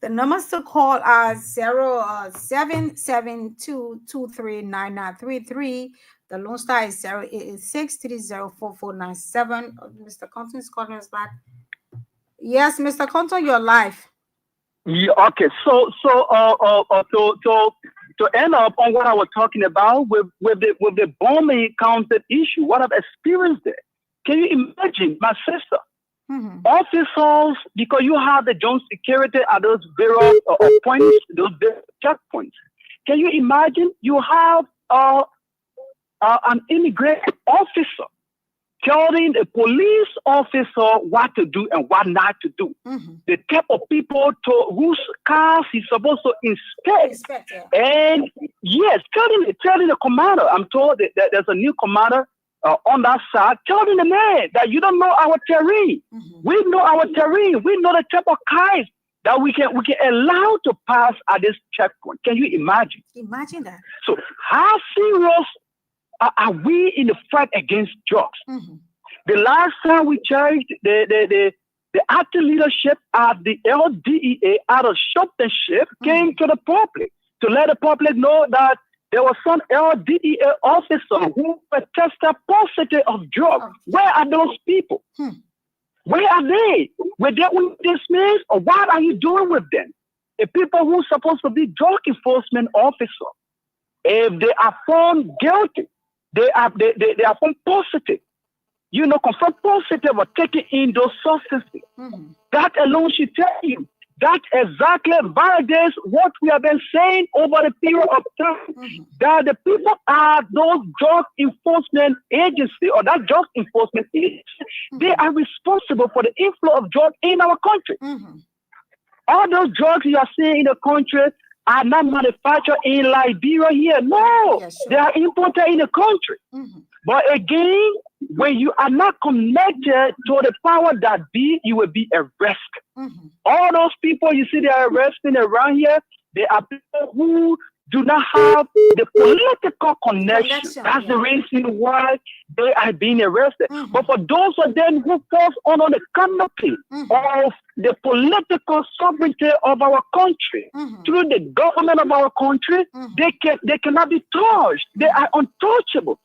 The numbers to call are 772239933. The Lone Star is 0886304497. Mr. Compton is calling us back. Yes, Mr. Compton, you're live. Yeah, okay. So to end up on what I was talking about with the bombing counted issue, what I've experienced there. Can you imagine, my sister? Officers, because you have the joint security at those various points, those checkpoints. Can you imagine you have an immigration officer telling a police officer what to do and what not to do? The type of people whose cars he's supposed to inspect. And yes, telling the commander, I'm told that there's a new commander on that side, telling the man that you don't know our terrain. We know our terrain. We know the type of cars that we can allow to pass at this checkpoint. Can you imagine? Imagine that. So how serious are we in the fight against drugs? The last time we charged the active leadership at the LDEA out of shopmanship came to the public to let the public know that there was some LDEA officer who were tested positive of drugs. Where are those people? Where are they? Were they dismissed, or what are you doing with them? The people who are supposed to be drug enforcement officers, if they are found guilty, they are found positive. Confirmed positive or taking in those substances. That alone should tell you that exactly validates what we have been saying over the period of time. That the people are those drug enforcement agency or that drug enforcement agency, they are responsible for the inflow of drugs in our country. All those drugs you are seeing in the country are not manufactured in Liberia here. No, they are imported in the country. But again, when you are not connected to the power that be, you will be arrested. All those people you see they are arresting around here, they are people who do not have the political connection. That's the reason why they are being arrested. But for those of them who fall under the canopy of the political sovereignty of our country, through the government of our country, they cannot be touched. They are untouchable.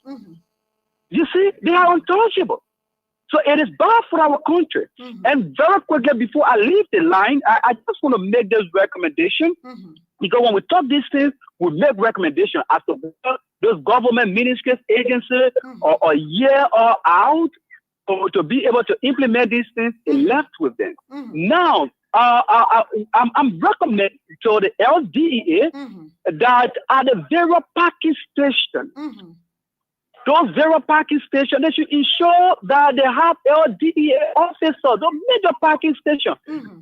You see, they are untouchable. So it is bad for our country. And very quickly, before I leave the line, I just want to make this recommendation. Because when we talk these things, we make recommendations as to those government ministries, agencies, or a year or out, or to be able to implement these things, left with them. Now, I'm recommending to the LDEA that at the very parking station, those zero parking stations, they should ensure that they have LDEA officers. Those major parking stations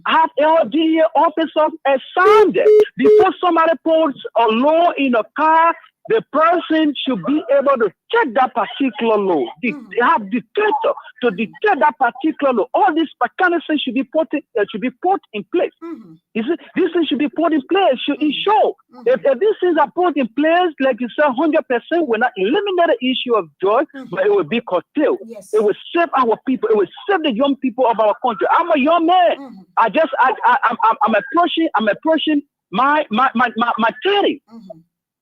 have LDEA officers assigned there. Before somebody puts a load in a car, the person should be able to check that particular load. They have detector to detect that particular load. All these mechanisms should be put in place. You see, these things should be put in place. Should ensure if these things are put in place, like you said, 100% will not eliminate the issue of drug, but it will be curtailed. It will save our people. It will save the young people of our country. I'm a young man. I'm approaching my 30.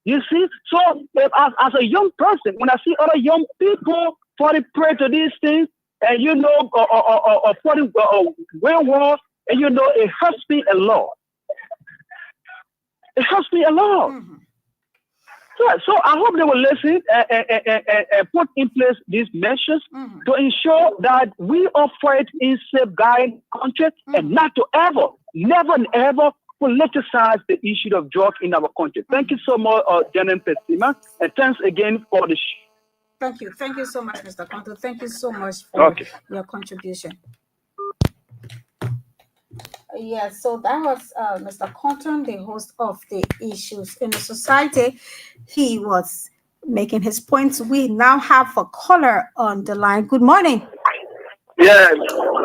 You see, so as a young person, when I see other young people falling prey to these things, and falling wayward, and it hurts me a lot. It hurts me a lot. So I hope they will listen and put in place these measures to ensure that we operate in safeguarding country and not to never and ever politicize the issue of drugs in our country. Thank you so much, Janet Pesima, and thanks again for the show. Thank you. Thank you so much, Mr. Conto. Thank you so much for your contribution. Yes, so that was Mr. Compton, the host of the Issues in the Society. He was making his points. We now have a caller on the line. Good morning. Yes,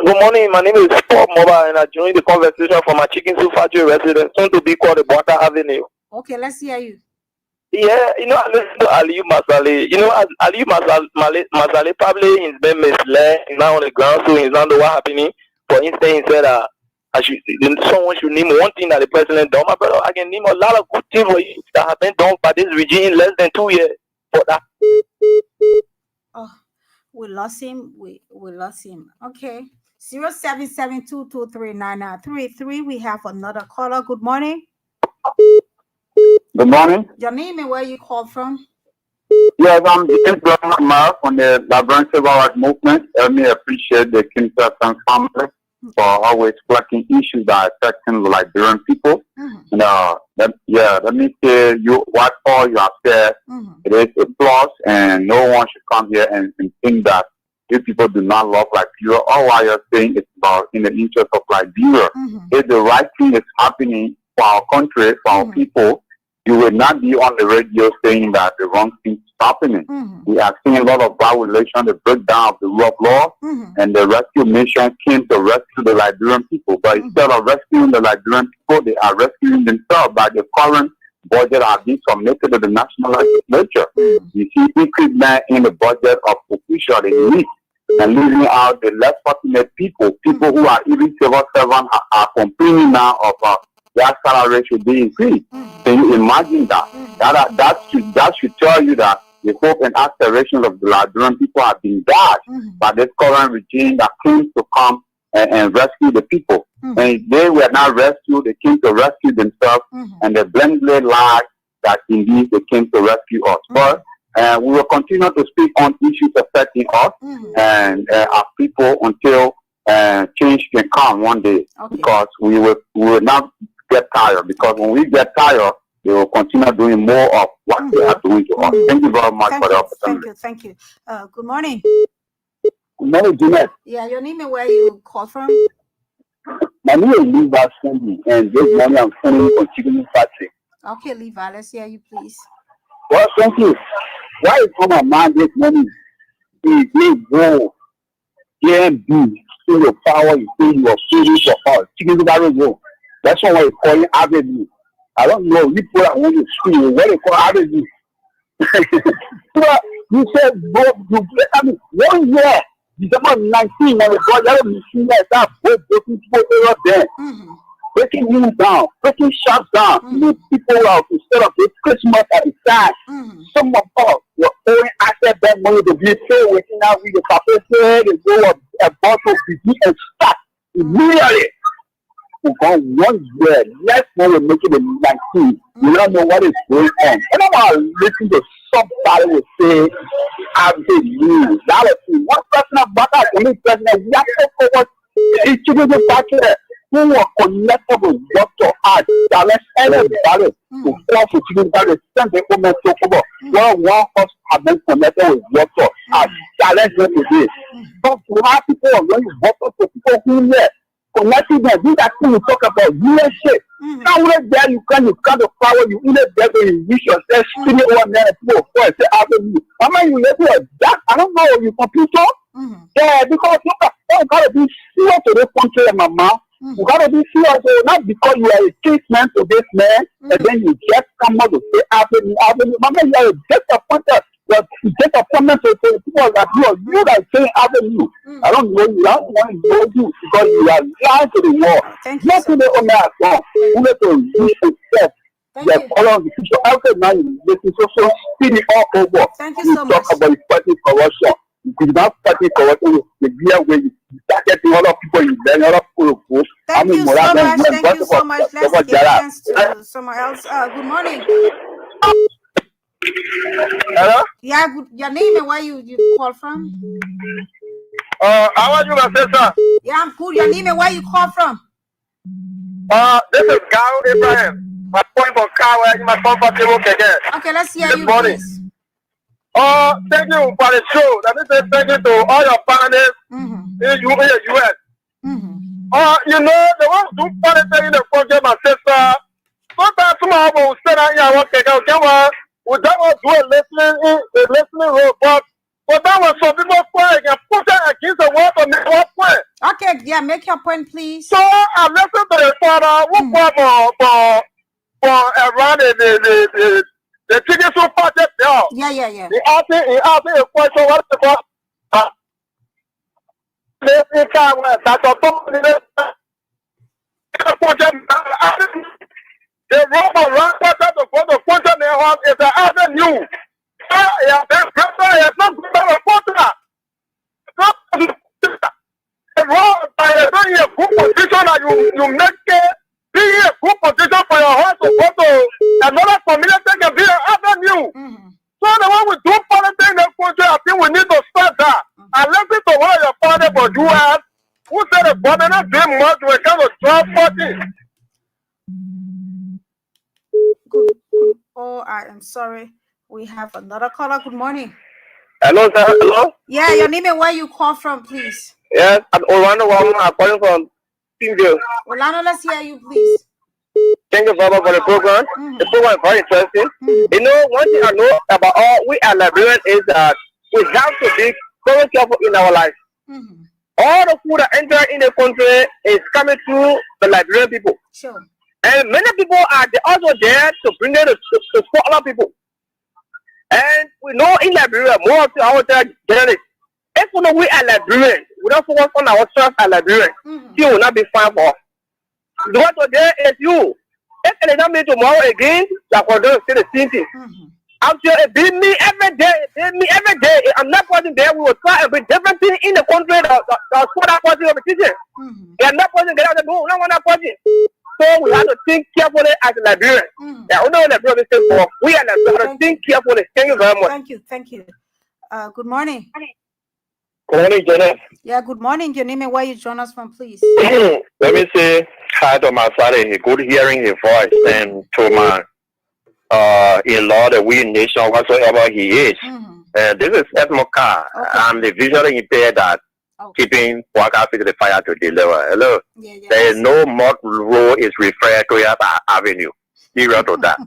good morning. My name is Paul Mobile, and I joined the conversation from my Chicken Soup Factory residence, soon to be called the Butter Avenue. Okay, let's hear you. Yeah, I listen to Aliyu Masale. Aliyu Masale probably has been misled now on the ground, so he's not know what's happening. For instance, he said Someone should name one thing that the president done, my brother. I can name a lot of good things for you that have been done by this regime in less than 2 years. For that. Oh, we lost him. We lost him. Okay. 0772239933. We have another caller. Good morning. Good morning. Your name and where you call from? Yes, I'm James Brown from the Labrador Civil Rights Movement. Let me appreciate the Kingston family for always flagging issues that are affecting the Liberian people. And let me say what all you have said. It is a plus, and no one should come here and think that if people do not love Liberia, all what you're saying is about in the interest of Liberia. If the right thing is happening for our country, for our people, you will not be on the radio saying that the wrong thing is happening. We are seeing a lot of violation, the breakdown of the rule of law, and the rescue mission came to rescue the Liberian people. But instead of rescuing the Liberian people, they are rescuing themselves by the current budget are being submitted to the national legislature. You see increment in the budget of officials, the elite, and leaving out the less fortunate people who are even civil servants are complaining now of their salary should be increased. Can you imagine that? That should tell you that the hope and aspirations of the Liberian people have been dashed by this current regime that came to come and rescue the people. And they were not rescued, they came to rescue themselves, and they blindly lied that indeed they came to rescue us. But we will continue to speak on issues affecting us and our people until change can come one day. Because we will not get tired. Because when we get tired, they will continue doing more of what they are doing to us. Thank you very much for the opportunity. Thank you. Good morning. Good morning, Jeanette. Yeah, your name and where you call from? My name is Levi Sandy, and this morning I'm phoning on Chicken Patrick. Okay, Levi, let's hear you, please. Well, thank you. Why is on my mind this morning? They go JMB, see your power, you say you are feeding for all. Chicken go. That's why we call it Avenue. I don't know, you put out when you see what they call Avenue. You said, I mean, 1 year. December 19, when we got that machine like that, both breaking people over there, breaking news down, breaking shops down, leave people out instead of this Christmas at the time. Some of us were owing asset that money to be paid within our with the paper, they go a bottle of BD and start immediately. We got 1 year, less when we're making the 19. You don't know what is going on. And I'm listening to somebody will say, I've been news. That is one person about that, only person that we have to forward each of the factor who are connected with Dr. Art, challenge anybody to fall for chicken barrel, send the woman to cover. Well, one of us have been connected with Dr. Art, challenge them today. But to have people are going to vote for people who are connecting them, these are things we talk about, leadership. Now, when there you can the power, you in it there, you wish yourself, spinning over there, people for and say, Mama, you let me that. I don't know, you computer. Yeah, because you gotta be serious to this country, Mama. You gotta be serious, not because you are a statesman to this man, and then you just come out to say, Avenue. Mama, you are a disappointed. You disappointment to people that you that saying Avenue. I don't know you. I don't want to know you because you are lying to the world. Not to the owner at all. You need to use yourself. Yes, all of the future. After now, this is also spinning all over. Thank you so much. Talk about party corruption. You did not party corruption. The year where you started to other people, you then other people. Thank you so much. Thank you so much. Let's give chance to someone else. Good morning. Hello? Yeah, your name and where you call from? How are you, my sister? Yeah, I'm good. Your name and where you call from? This is Gao Abraham. My point for car where you my comfortable again. Okay, let's hear you, please. Thank you for the show. Let me say thank you to all your partners in the US. You know, the ones who started taking the project, my sister, sometimes tomorrow we'll sit down here and work again. We don't want to do a listening role, but that was some people quiet and put that against the wall to make one point. Okay, yeah, make your point, please. So I listened to the father who for around the chicken soup project there. Yeah. He asked me a question, what the fuck? The road around to go to Quantum is an avenue. Yeah, that's not the road by a good position that you make it be a good position for your heart to go to another community can be an avenue. So the one we do politics in the country, I think we need to start that. And listen to what your father for you have. Who said the government doing much when it comes to transporting? Oh, I am sorry. We have another caller. Good morning. Hello, sir. Hello? Yeah, your name and where you call from, please. Yes, I'm Orlando. I'm calling from Teamville. Orlando, let's hear you, please. Thank you, Baba, for the program. The program is very interesting. You know, one thing I know about all we are Liberians is that we have to be very careful in our life. All the food that enter in the country is coming through the Liberian people. Sure. And many people are also there to bring them to support other people. And we know in Liberia, more of our journalists, if we know we are Liberians, we don't focus on ourselves as Liberians, you will not be fine for us. What today is you. If it doesn't mean tomorrow again, like we're going to say the same thing. I'm sure it beat me every day. I'm not putting there. We will try and bring different things in the country that support that party competition. They are not putting get out the room. No one not putting. So we have to think carefully as Liberians. Yeah, we know Liberians for. We are Liberians to think carefully. Thank you very much. Thank you. Good morning. Good morning, Janet. Yeah, good morning. Your name and where you join us from, please. Let me say hi to my father. Good hearing his voice, and to my in-law, the we nation, whatsoever he is. This is Edmoka. Okay. I'm the visually impaired that keeping Waka the fire to deliver. Hello. There is no more road is referred to as an avenue. Period to that.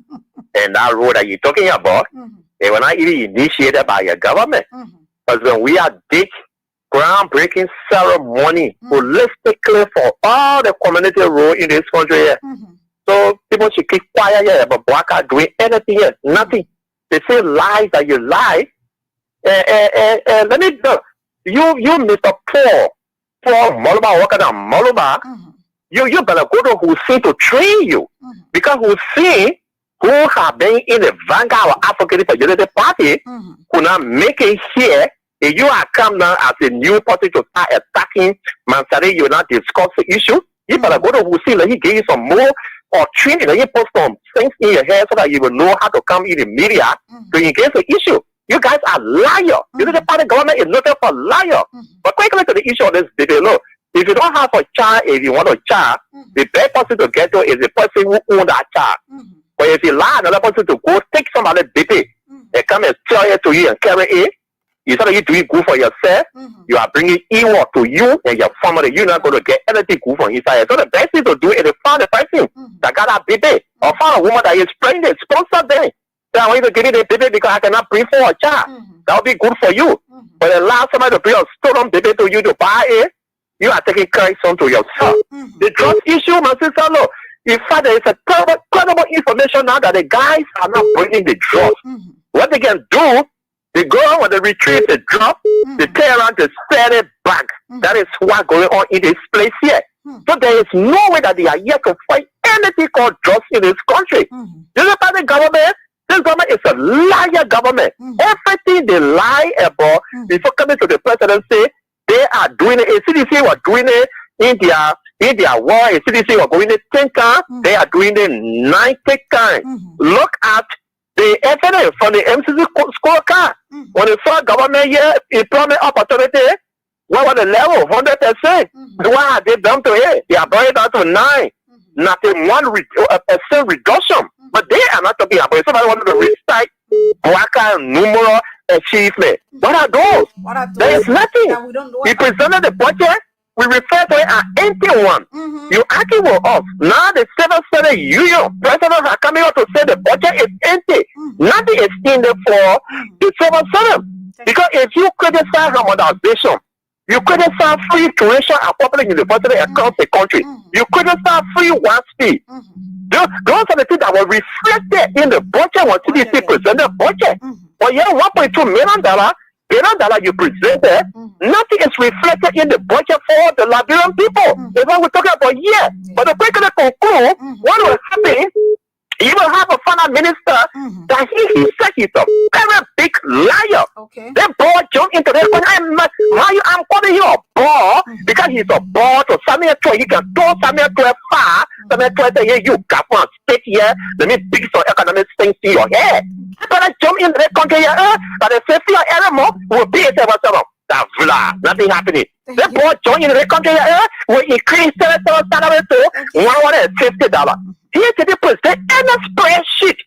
And that road that you're talking about, it was not even initiated by your government. But when we are did groundbreaking ceremony holistically for all the community road in this country here. So people should keep quiet here, but Waka doing anything here, nothing. They say lies that you lie. Let me know. You Mr. Paul Moluba worker than Moluba, you better go to Hussein to train you. Because Hussein, who have been in the vanguard of African Unity Party, who now make it here, if you are come now as a new party to start attacking Mansari, you will not discuss the issue. You better go to Hussein, let him give you some more or training, let him put some things in your head so that you will know how to come in the media to engage the issue. You guys are liars. The party government is noted for liar. But quickly to the issue of this debate, look, if you don't have a child, if you want a child, the best person to get to is the person who owns that child. But if you allow another person to go take somebody's baby and come and tell it to you and carry it, instead of you doing good for yourself, you are bringing evil to you and your family. You're not going to get anything good from inside. So the best thing to do is to find a person that got that baby or find a woman that is pregnant, sponsor them. So I want you to give me the baby because I cannot bring for a child. That would be good for you. But allow somebody to bring a stolen baby to you to buy it, you are taking Christ onto yourself. The drug issue, my sister, look, in fact, there is a credible information now that the guys are not bringing the drugs. What they can do, they go when they retrieve the drug, they turn around to sell it back. That is what's going on in this place here. So there is no way that they are here to fight anything called drugs in this country. This is about the government. This government is a liar government. Everything they lie about before coming to the presidency, they are doing it. A CDC was doing it in their war. A CDC was going it 10 times. They are doing it 90 times. Look at the evidence from the MCC scorecard. When the federal government here employment opportunity, what was the level? 100%. Why are they down to 8? They are brought down to 9. Nothing 1% reduction. But they are not talking about it. Somebody wanted to recite Waka numeral achievement. What are those? There is nothing. We presented the budget. We refer to it as empty one. You argue with us. Now the 7th Union president are coming out to say the budget is empty. Nothing is in there for the 7th. Because if you criticize modernization, you criticize free tuition at public university across the country. You criticize free one speed. Those are the things that were reflected in the budget when CDC presented the budget. But yeah, $1.2 million $1 you presented, nothing is reflected in the budget for the Liberian people. That's what we're talking about here. But the break of the conclude, what will happen? You will have a final minister that he said he's a very big liar. Okay. That boy jumped into that one. I'm calling you a ball because he's a ball to Samuel 12. He can throw Samuel 12 far. Samuel 12 say, hey, you got one stick here. Let me big some economic things in your head. But I jump into that country here, but the safety of Elmo will be a 7-7. Nothing happening. That boy joined in the country here will increase the salary to $150. Here to present in a spreadsheet.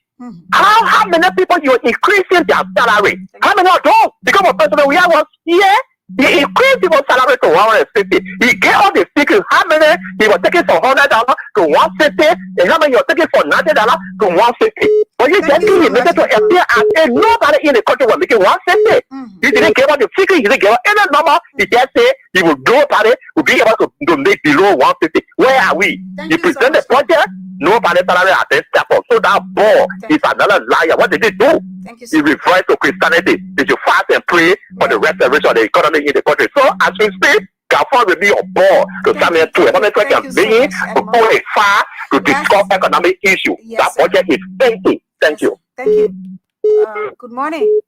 How many people you're increasing their salary? How many of those? Because of person we was here, he increased people's salary to 150. He gave all the figures. How many he was taking from $100 to 150, and how many you're taking from $90 to 150. But you just he made it to appear as if nobody in the country was making 150. He didn't give out the figure, he didn't give out any number. He just said he will nobody will be able to make below 150. Where are we? He present the budget. Nobody salary at this step up. So that ball is another liar. What did he do? He referred to Christianity. Did you fast and pray for the restoration of the economy in the country? So as we speak, God will be a ball to Samuel 2. Samuel 2 can be to go far to discuss economic issues. That budget is empty. Thank you. Thank you. Good morning.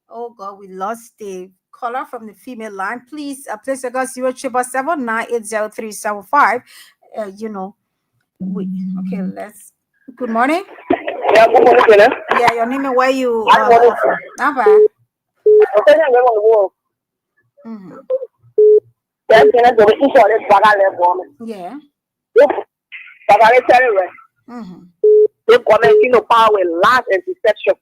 Oh God, we lost the caller from the female line. Please place your call 077 980 375. Okay, let's. Good morning. Yeah, good morning. Yeah, your name and where you from? Yeah. The government came to power with lies and deception.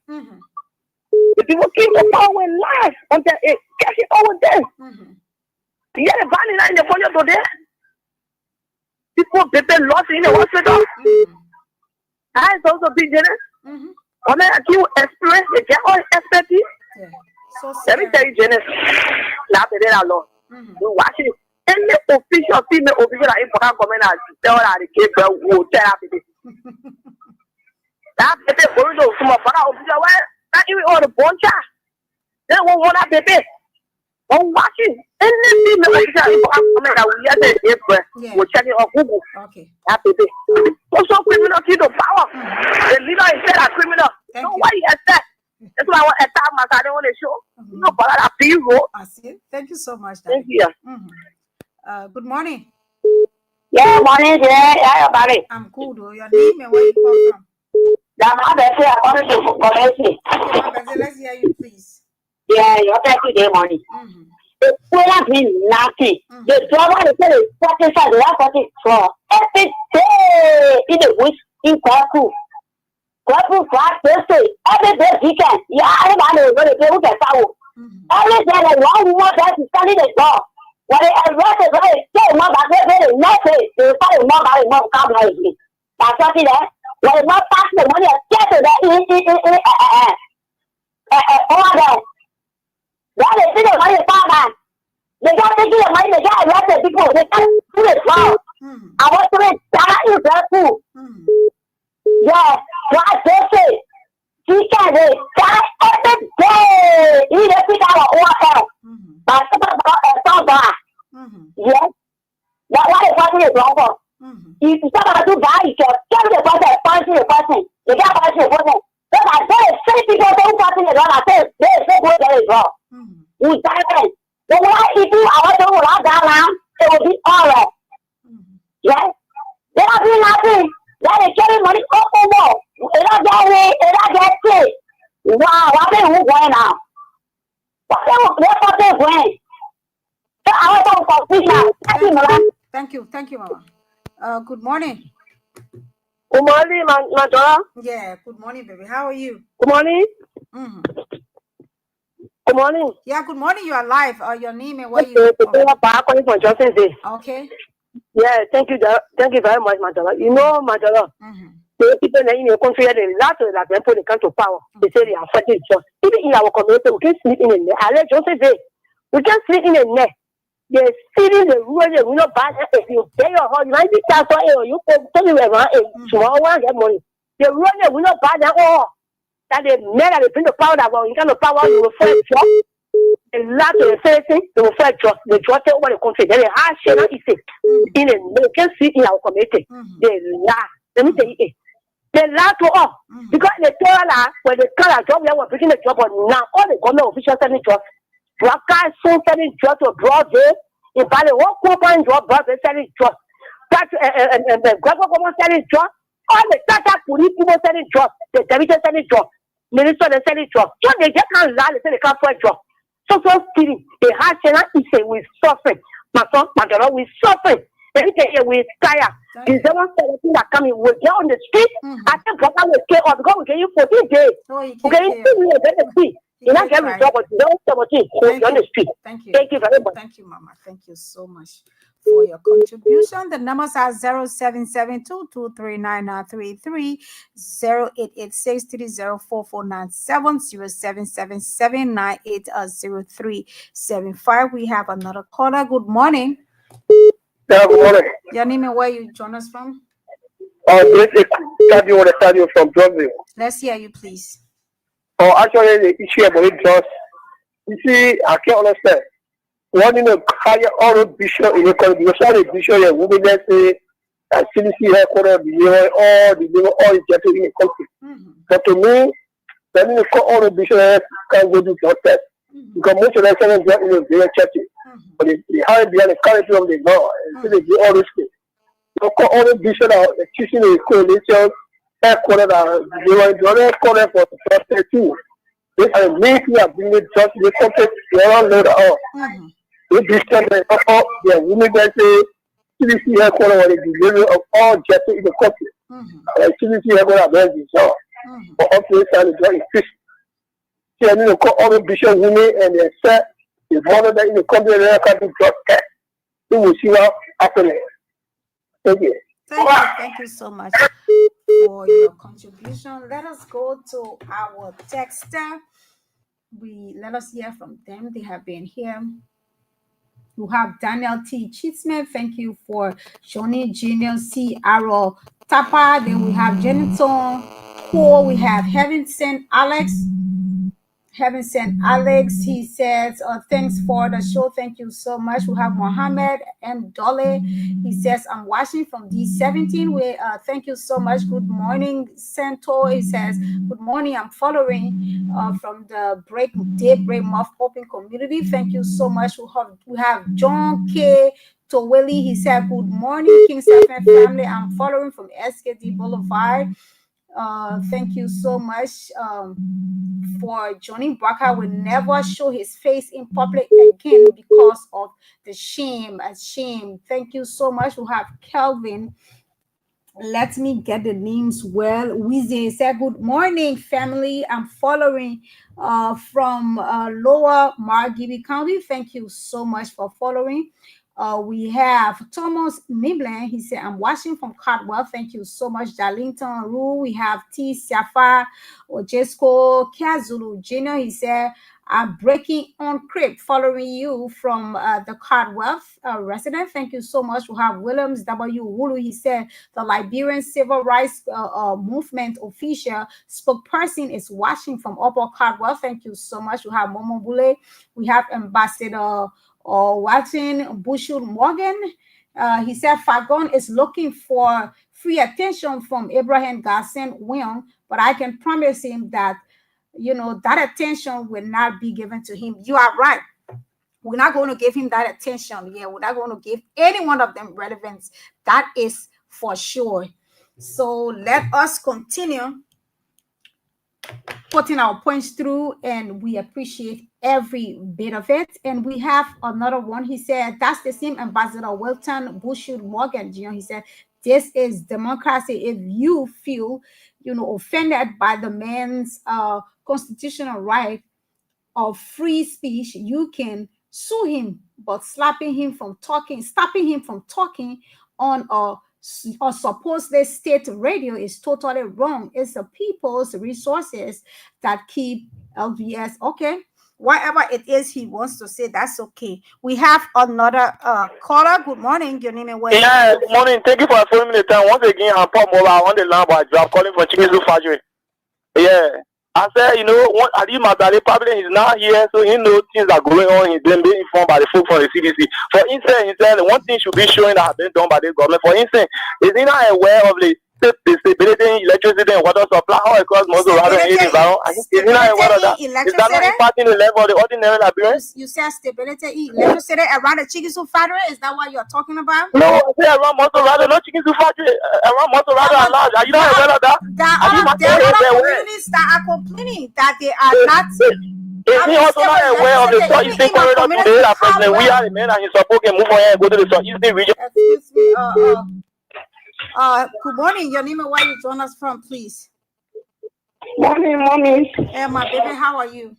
The people came to power with lies until it catch it over there. Yeah, the banning in the corner today. People get lost in the hospital. That is also big Janice. When I you experience, they get all expertise. Let me tell you, Janice, now they are alone. You watch it. Any official female official that important comment as tell her the case will tell her. That baby going to some official way. That even all the boncha. They won't want that baby. Oh, watching any female official important comment that we get the April will check it on Google. Okay. That baby. Also criminal to the power. The leader is said a criminal. So why you expect? That's why I want to attack my I don't want to show. No, but I feel I see. Thank you so much. Thank you. Good morning. Yeah, morning, yeah, buddy. I'm good. Your name and where you come from? Let's hear you, please. Yeah, you're today morning. The program means nothing. The drama is very satisfied. The last one for every day in the week in Kwaku. Kwaku fast Thursday. Every day weekend. Yeah, everybody is going to play with the power. Every day, the one woman that is standing the door. When they arrest the guy, say, "Mom, I said, nothing." They say, "Mom, I won't come like me." That's what it is. When they not pass the money, get to that order. That is the money, father. They got taking the money, they got arrested people. They can't do it well. I want to make that is that too. Yeah, what they say. He can say, "That every day." He doesn't think our order. But yes, that's why the person is wrong for. If you start to buy, you can tell the person, punch the person. You can't punch the person. But I say, say people don't punch the wrong. I say, they say what that is wrong. We die. But why if you are to roll down now, it will be all right. Yes, there will be nothing. That is getting money over more. It don't get away, it don't get paid. Wow, what are you going now? Thank you, Mama. Good morning. Good morning, my daughter. Yeah, good morning, baby. How are you? Good morning. Good morning. Yeah, good morning. You are live. Your name and where you from Johnson Day. Okay. Yeah, thank you very much, my daughter. You know, my daughter. The people in your country, they lot of like people they come to power. They say they are fighting each other. Even in our community, we can sleep in the net. I let Joseph say, we can sleep in the net. They're stealing the rural, they will not buy that. If you pay your house, 90,000 you can tell you around a small one get money. The rural, they will not buy that all. that the men that they bring the power that you kind of power you will fight drop. A lot of the facing, they will fight drop. They drop over the country. Then they have share is it in a you can see in our community. They lie. Let me tell you, they lie to us because they tell us when they call a job, they were picking the job on now. All the government officials sending jobs. Workers soon sending jobs to Broadway. In Bali, one company job, Broadway sending jobs. That and the government sending jobs. All the Tata police people sending jobs. The division sending jobs. Minister they sending jobs. So they just can't lie. They say they can't find jobs. So stealing. They have China is say we suffering. My son, my daughter, we suffering. Everything we tired. Is the one thing that coming with you on the street? I think Papa will care or because we get you 14 days. Okay, you better see. You're not getting a job, but you don't have on the street. Thank you. Thank you very much. Thank you, Mama. Thank you so much for your contribution. The numbers are 0772239933, 0886304497, 0777980375. We have another caller. Good morning. Yeah, good morning. Your name and where you join us from? This is Stadio from Brazil. Let's hear you, please. Actually, the issue about it just, you see, I can't understand. One in the higher all bishop in the country, because all the bishop here, women say, CDC headquarters, all the getting in the country. But to me, then you call all the bishops can go do blood test. Because most of them are not in the churches. But they hide behind the currency of the law, and so they do all these things. So call all the bishops are teaching the coalition headquarters are the headquarters for the first too. This is me who are bringing just the context they all load out. The bishop they offer their women that say CDC headquarters are the delivery of all justice in the country. Like CDC headquarters are very bizarre. But up to this time it's very increased. See, I need to call all the bishop women and they said the mother that in the country they can do drug test. You will see what happening. Thank you. Thank you so much for your contribution. Let us go to our texter. Let us hear from them. They have been here. You have Daniel T. Cheatsmith. Thank you for Shoni Junior C. Arrow Tapa. Then we have Jennifer Cole. We have Heaven Sent Alex. Heaven Sent Alex. He says, thanks for the show. Thank you so much. We have Mohammed M. Dole. He says, I'm watching from D17. Thank you so much. Good morning, Santo. He says, good morning. I'm following from the Daybreak Muff Open Community. Thank you so much. We have John K. Toweli. He said, good morning, King Stephen family. I'm following from SKD Boulevard. Thank you so much for joining. Barker will never show his face in public again because of the shame. Thank you so much. We have Kelvin. Let me get the names well. Weezy said, good morning, family. I'm following from Lower Margibi County. Thank you so much for following. We have Thomas Niblen. He said, I'm watching from Cardwell. Thank you so much, Darlington Rue. We have T. Safa Ojesco Kazulu Jr. He said, I'm breaking on Crip, following you from the Cardwell resident. Thank you so much. We have Williams W. Wulu. He said, the Liberian Civil Rights Movement official spokesperson is watching from Upper Cardwell. Thank you so much. We have Momo Bule. We have Ambassador watching Bushul Morgan. He said Fagon is looking for free attention from Abraham Garcin William, but I can promise him that, that attention will not be given to him. You are right. We're not going to give him that attention. Yeah, we're not going to give any one of them relevance. That is for sure. So let us continue putting our points through, and we appreciate every bit of it. And we have another one. He said, that's the same Ambassador Wilton Bushwood Morgan Jr. He said, this is democracy. If you feel, offended by the man's constitutional right of free speech, you can sue him, but stopping him from talking on a supposedly state radio is totally wrong. It's the people's resources that keep LVS. Okay, whatever it is he wants to say, that's okay. We have another caller. Good morning. Your name and where? Yeah, good morning. Thank you for following me the time. Once again, I'm Paul Mola on the line, but I'm calling for Chicken Zoo Factory. Yeah, I said, you know, Ali Matale probably is not here, so he knows things are going on. He's been being informed by the folk from the CDC. For instance, he said one thing should be showing that has been done by the government. For instance, is he not aware of the stability in electricity and water supply all across most of the environment? Is he not aware of that? Is that not impacting the level of the ordinary Liberians? You said stability in electricity around the Chicken Soup factory? Is that what you're talking about? No, I say around Motorado, not Chicken Soup factory, around Motorado and large. Are you not aware of that? There are other communities that are complaining that they are not. Is he also not aware of the southeastern corridor today that President we are the man and his support can move on and go to the southeastern region? Excuse me, good morning. Your name and where you join us from, please. Morning, mommy. Hey, my baby, how are you?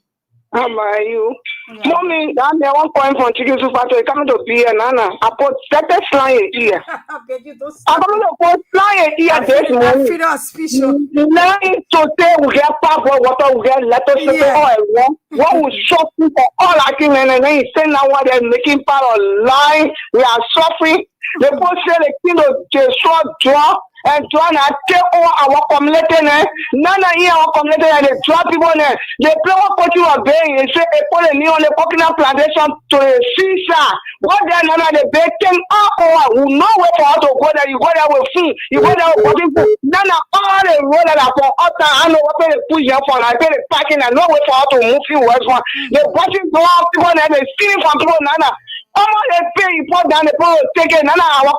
How are you? Yeah. Mommy, that there one point from Chicken Soup Factory coming to be and Nana. I put second flying here. I'm coming to put flying here this morning. I feel auspicious. Learning to say we get pop water, we get lettuce, all one will shock people all like him and then he say now what they're making part of line. We are suffering. The people say the king of destroy draw. And trying to take over our community, none of here our community and they draw people there. They play what country are being and say a put a new on the coconut plantation to the seaside. What then none of the bacon who know where for how to go there, you go there with food, you go there with food. None of all the road that are for up I know what they push here for, I pay the packing and know where for how to move you west one. The watching go out people and they stealing from people nana. Almost they pay you put down the people take it nana our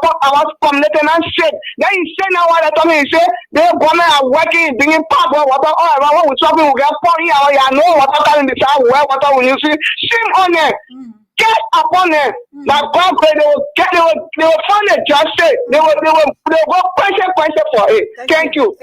community and shit. Then you say now what they told me, he say the government are working, bringing pop water all around when we talking we get pouring out I know water coming beside where water will you see shame on them. Get upon them. Like God they will find a justice. They will go question for it. Thank you.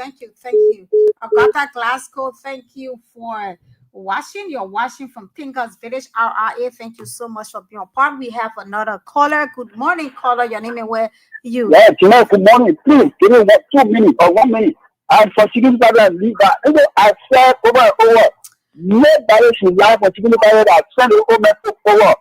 Agata Glasgow, thank you for watching. You're watching from Thinkers Village RRA. Thank you so much for being a part. We have another caller. Good morning, caller. Your name and where you? Yeah, good morning. Please give me 2 minutes or 1 minute. And for Chicken Father and leave that. I said over and over. Nobody should lie for Chicken Father that send the old message forward.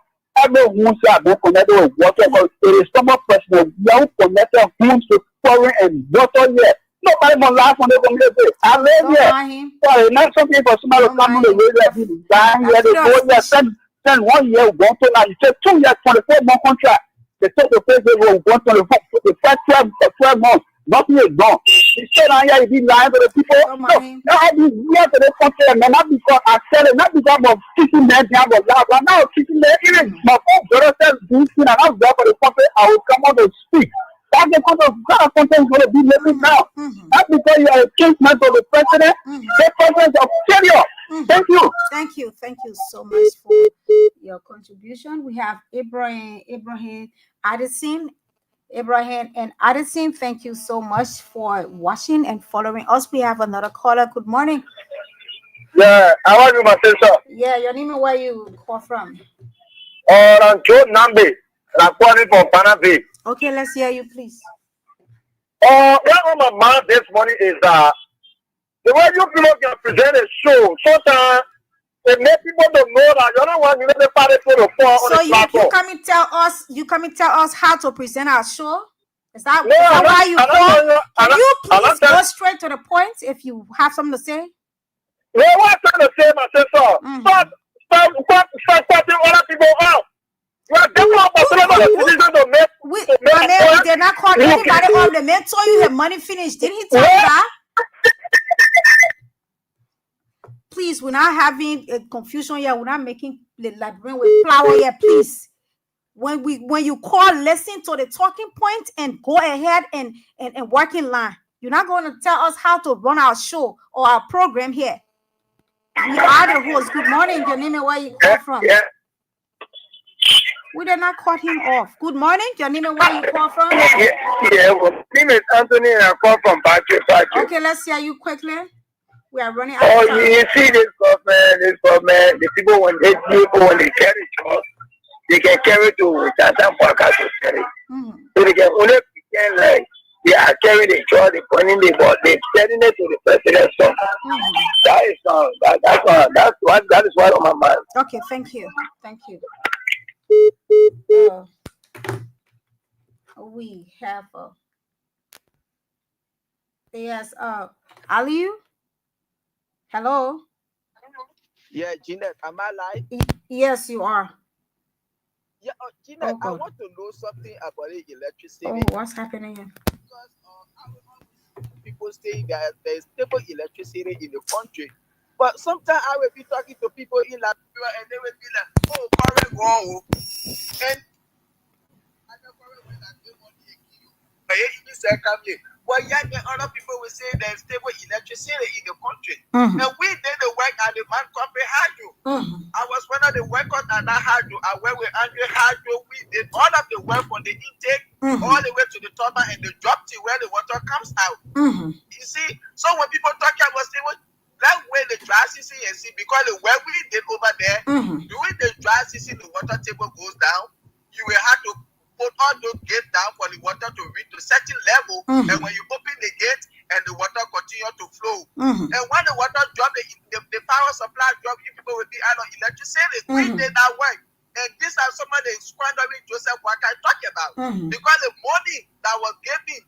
Everyone say I'm connected with water, but it is someone personal. We are connected who's to pouring and water here. Nobody will laugh on the community. I live here. Sorry, not something for somebody to come on the radio and dying here. They go here, send 1 year, go to now. You take 2 years, 24-month contract. They take the first day, go to the first 12 months. Nothing is done. He said, "I be lying to the people." No, I be here to the country, man. Not because I said it, not because of teaching men, but now teaching men. Even my own brother said, "This thing, and I'm there for the country. I will come out and speak." That's the kind of content is going to be living now. Not because you are a kinsman of the president. The president of failure. Thank you. Thank you so much for your contribution. We have Abraham Addison. Abraham and Addison, thank you so much for watching and following us. We have another caller. Good morning. Yeah, how are you, my sister? Yeah, your name and where you call from? I'm Joe Nambe. I'm calling from Panama. Okay, let's hear you, please. What on my mind this morning is the way you people can present a show, sometimes it makes people don't know that you're not one you never started to the phone on the platform. You come and tell us how to present our show? Is that why you call? Can you please go straight to the point if you have something to say? Well, what I'm trying to say, my sister, stop cutting other people out. We did not call anybody off. The man told you the money finished. Did he tell you that? Please, we're not having a confusion here. We're not making the labyrinth with flour here. Please, when you call, listen to the talking point and go ahead and work in line. You're not going to tell us how to run our show or our program here. We are the host. Good morning. Your name and where you call from? Yeah. We did not cut him off. Good morning. Your name and where you call from? Yeah, well, my name is Anthony and I call from Patrick. Okay, let's hear you quickly. We are running out of time. You see this government, the people when they carry jobs, they can carry to Tantan Podcast to carry. So they can only pretend like they are carrying the job, they pointing the ball, they sending it to the president. So that is what on my mind. Okay, thank you. We have yes, Aliu. Hello. Yeah, Jeanette, am I live? Yes, you are. Yeah, Jeanette, I want to know something about the electricity. Oh, what's happening here? Because people say that there's stable electricity in the country. But sometimes I will be talking to people in Liberia and they will be like, oh, correct, wrong. And I don't correct when I don't want to kill you. But yet other people will say there's stable electricity in the country. And we did the work at the man company hydro. I was one of the workers at that hydro. I went with Andre Hydro. We did all of the work from the intake all the way to the turbine and the drop to where the water comes out. You see, so when people talk about stable, that way the dry season and see, because the work we did over there, during the dry season, the water table goes down. You will have to put all those gates down for the water to reach to a certain level. And when you open the gate and the water continue to flow. And when the water drop, the power supply drop, you people will be out of electricity. We did that work. And these are some of the squandering Joseph Waka talk about. Because the money that was given,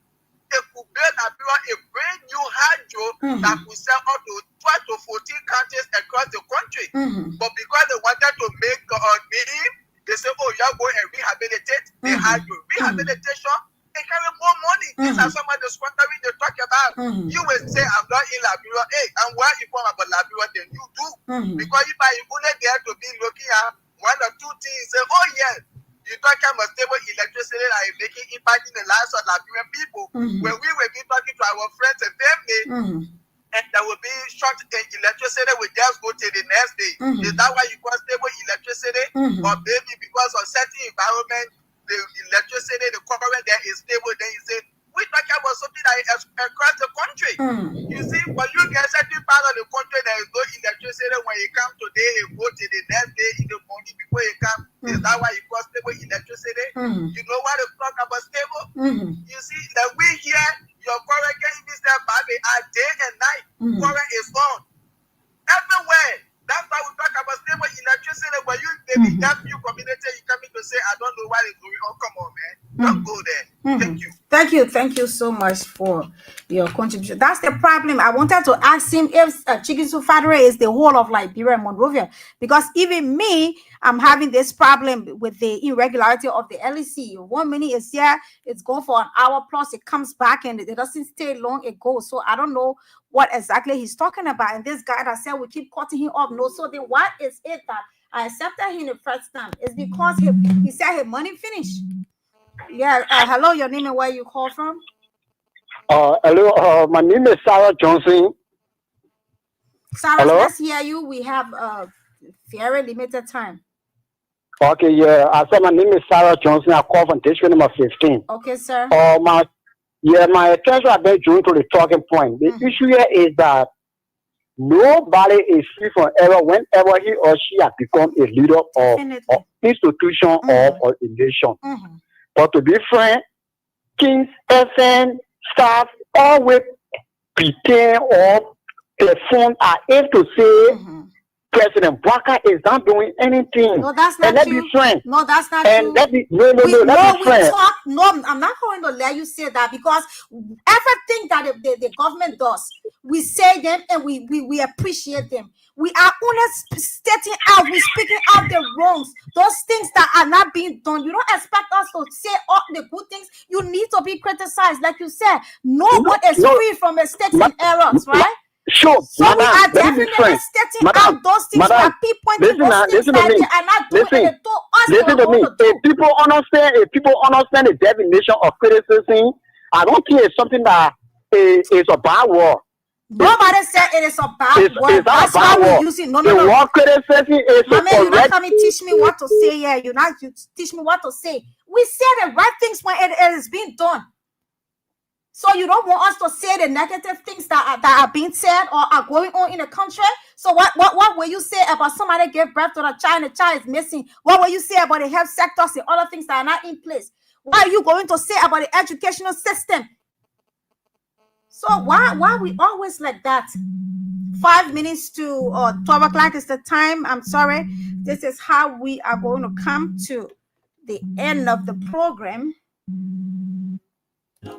they could build a brand new hydro that could sell up to 12 to 14 counties across the country. But because they wanted to make name, they say, oh, you're going and rehabilitate the hydro. Rehabilitation, they carry more money. These are some of the squandering they talk about. You will say, I'm not in Liberia. Hey, and where you from about Liberia, then you do. Because if I only there to be looking at one or two things, say, oh, yeah. You talk about stable electricity that is making impact in the lives of Liberian people. When we will be talking to our friends and family, and there will be short electricity, we just go to the next day. Is that why you call stable electricity? Or maybe because of certain environment, the electricity, the current there is stable, then you say, we talk about something that is across the country. You see, when you get certain part of the country, there is no electricity. When you come today, you go to the next day in the morning before you come. Is that why you call stable electricity? You know what they talk about stable? You see, that we here, your current getting this baby are day and night. Current is on. Everywhere. That's why we talk about stable electricity. When you maybe that new community, you come in to say, I don't know why it's going on. Come on, man. Don't go there. Thank you. Thank you so much for your contribution. That's the problem. I wanted to ask him if Chigisu Fadre is the whole of Liberia and Monrovia, because even me, I'm having this problem with the irregularity of the LEC. 1 minute is here, it's gone for an hour plus, it comes back and it doesn't stay long, it goes. So I don't know what exactly he's talking about. And this guy that said we keep cutting him off. No, so then what is it that I accepted him the first time? It's because he said his money finished. Yeah, hello, your name and where you call from? Hello, my name is Sarah Johnson. Sarah, hello? Let's hear you. We have a very limited time. Okay, yeah, I said my name is Sarah Johnson. I call from district number 15. Okay, sir. My attention has been drawn to the talking point. The issue here is that nobody is free from error whenever he or she has become a leader of institution or a nation. But to be frank, kings, FN, staff, always pretend or perform as if to say President Baka is not doing anything. No, that's not true. No, that's not true. No, I'm not going to let you say that, because everything that the government does, we say them and we appreciate them. We are only stating out, we're speaking out the wrongs, those things that are not being done. You don't expect us to say all the good things. You need to be criticized. Like you said, no one is free from mistakes and errors, right? Sure, so we are definitely stating out those things that pinpointing those things that they are not doing. Listen to me. If people understand the definition of criticism, I don't think it's something that is a bad word. Nobody said it is a bad word. That's why we use it. No. Word criticism is Mama, you're not coming teach me what to say here. You teach me what to say. We say the right things when it is being done. So you don't want us to say the negative things that are being said or are going on in the country. So what will you say about somebody give birth to a child and the child is missing? What will you say about the health sectors and other things that are not in place? What are you going to say about the educational system? So why we always like that? 5 minutes to 12 o'clock is the time. I'm sorry. This is how we are going to come to the end of the program. You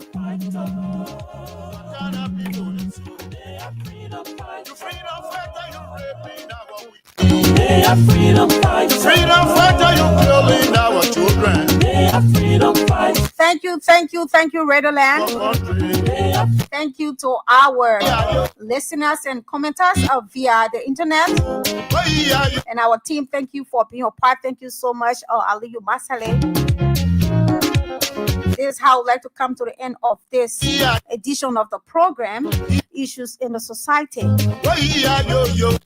are freedom fighters. Freedom fighter, you killing our children. They are freedom fighters. Thank you, Redland. Thank you to our listeners and commenters via the internet. And our team, thank you for being a part. Thank you so much, Aliyu Masale. This is how I would like to come to the end of this edition of the program, Issues in the Society.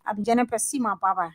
I'm Jenna Pesima, bye-bye.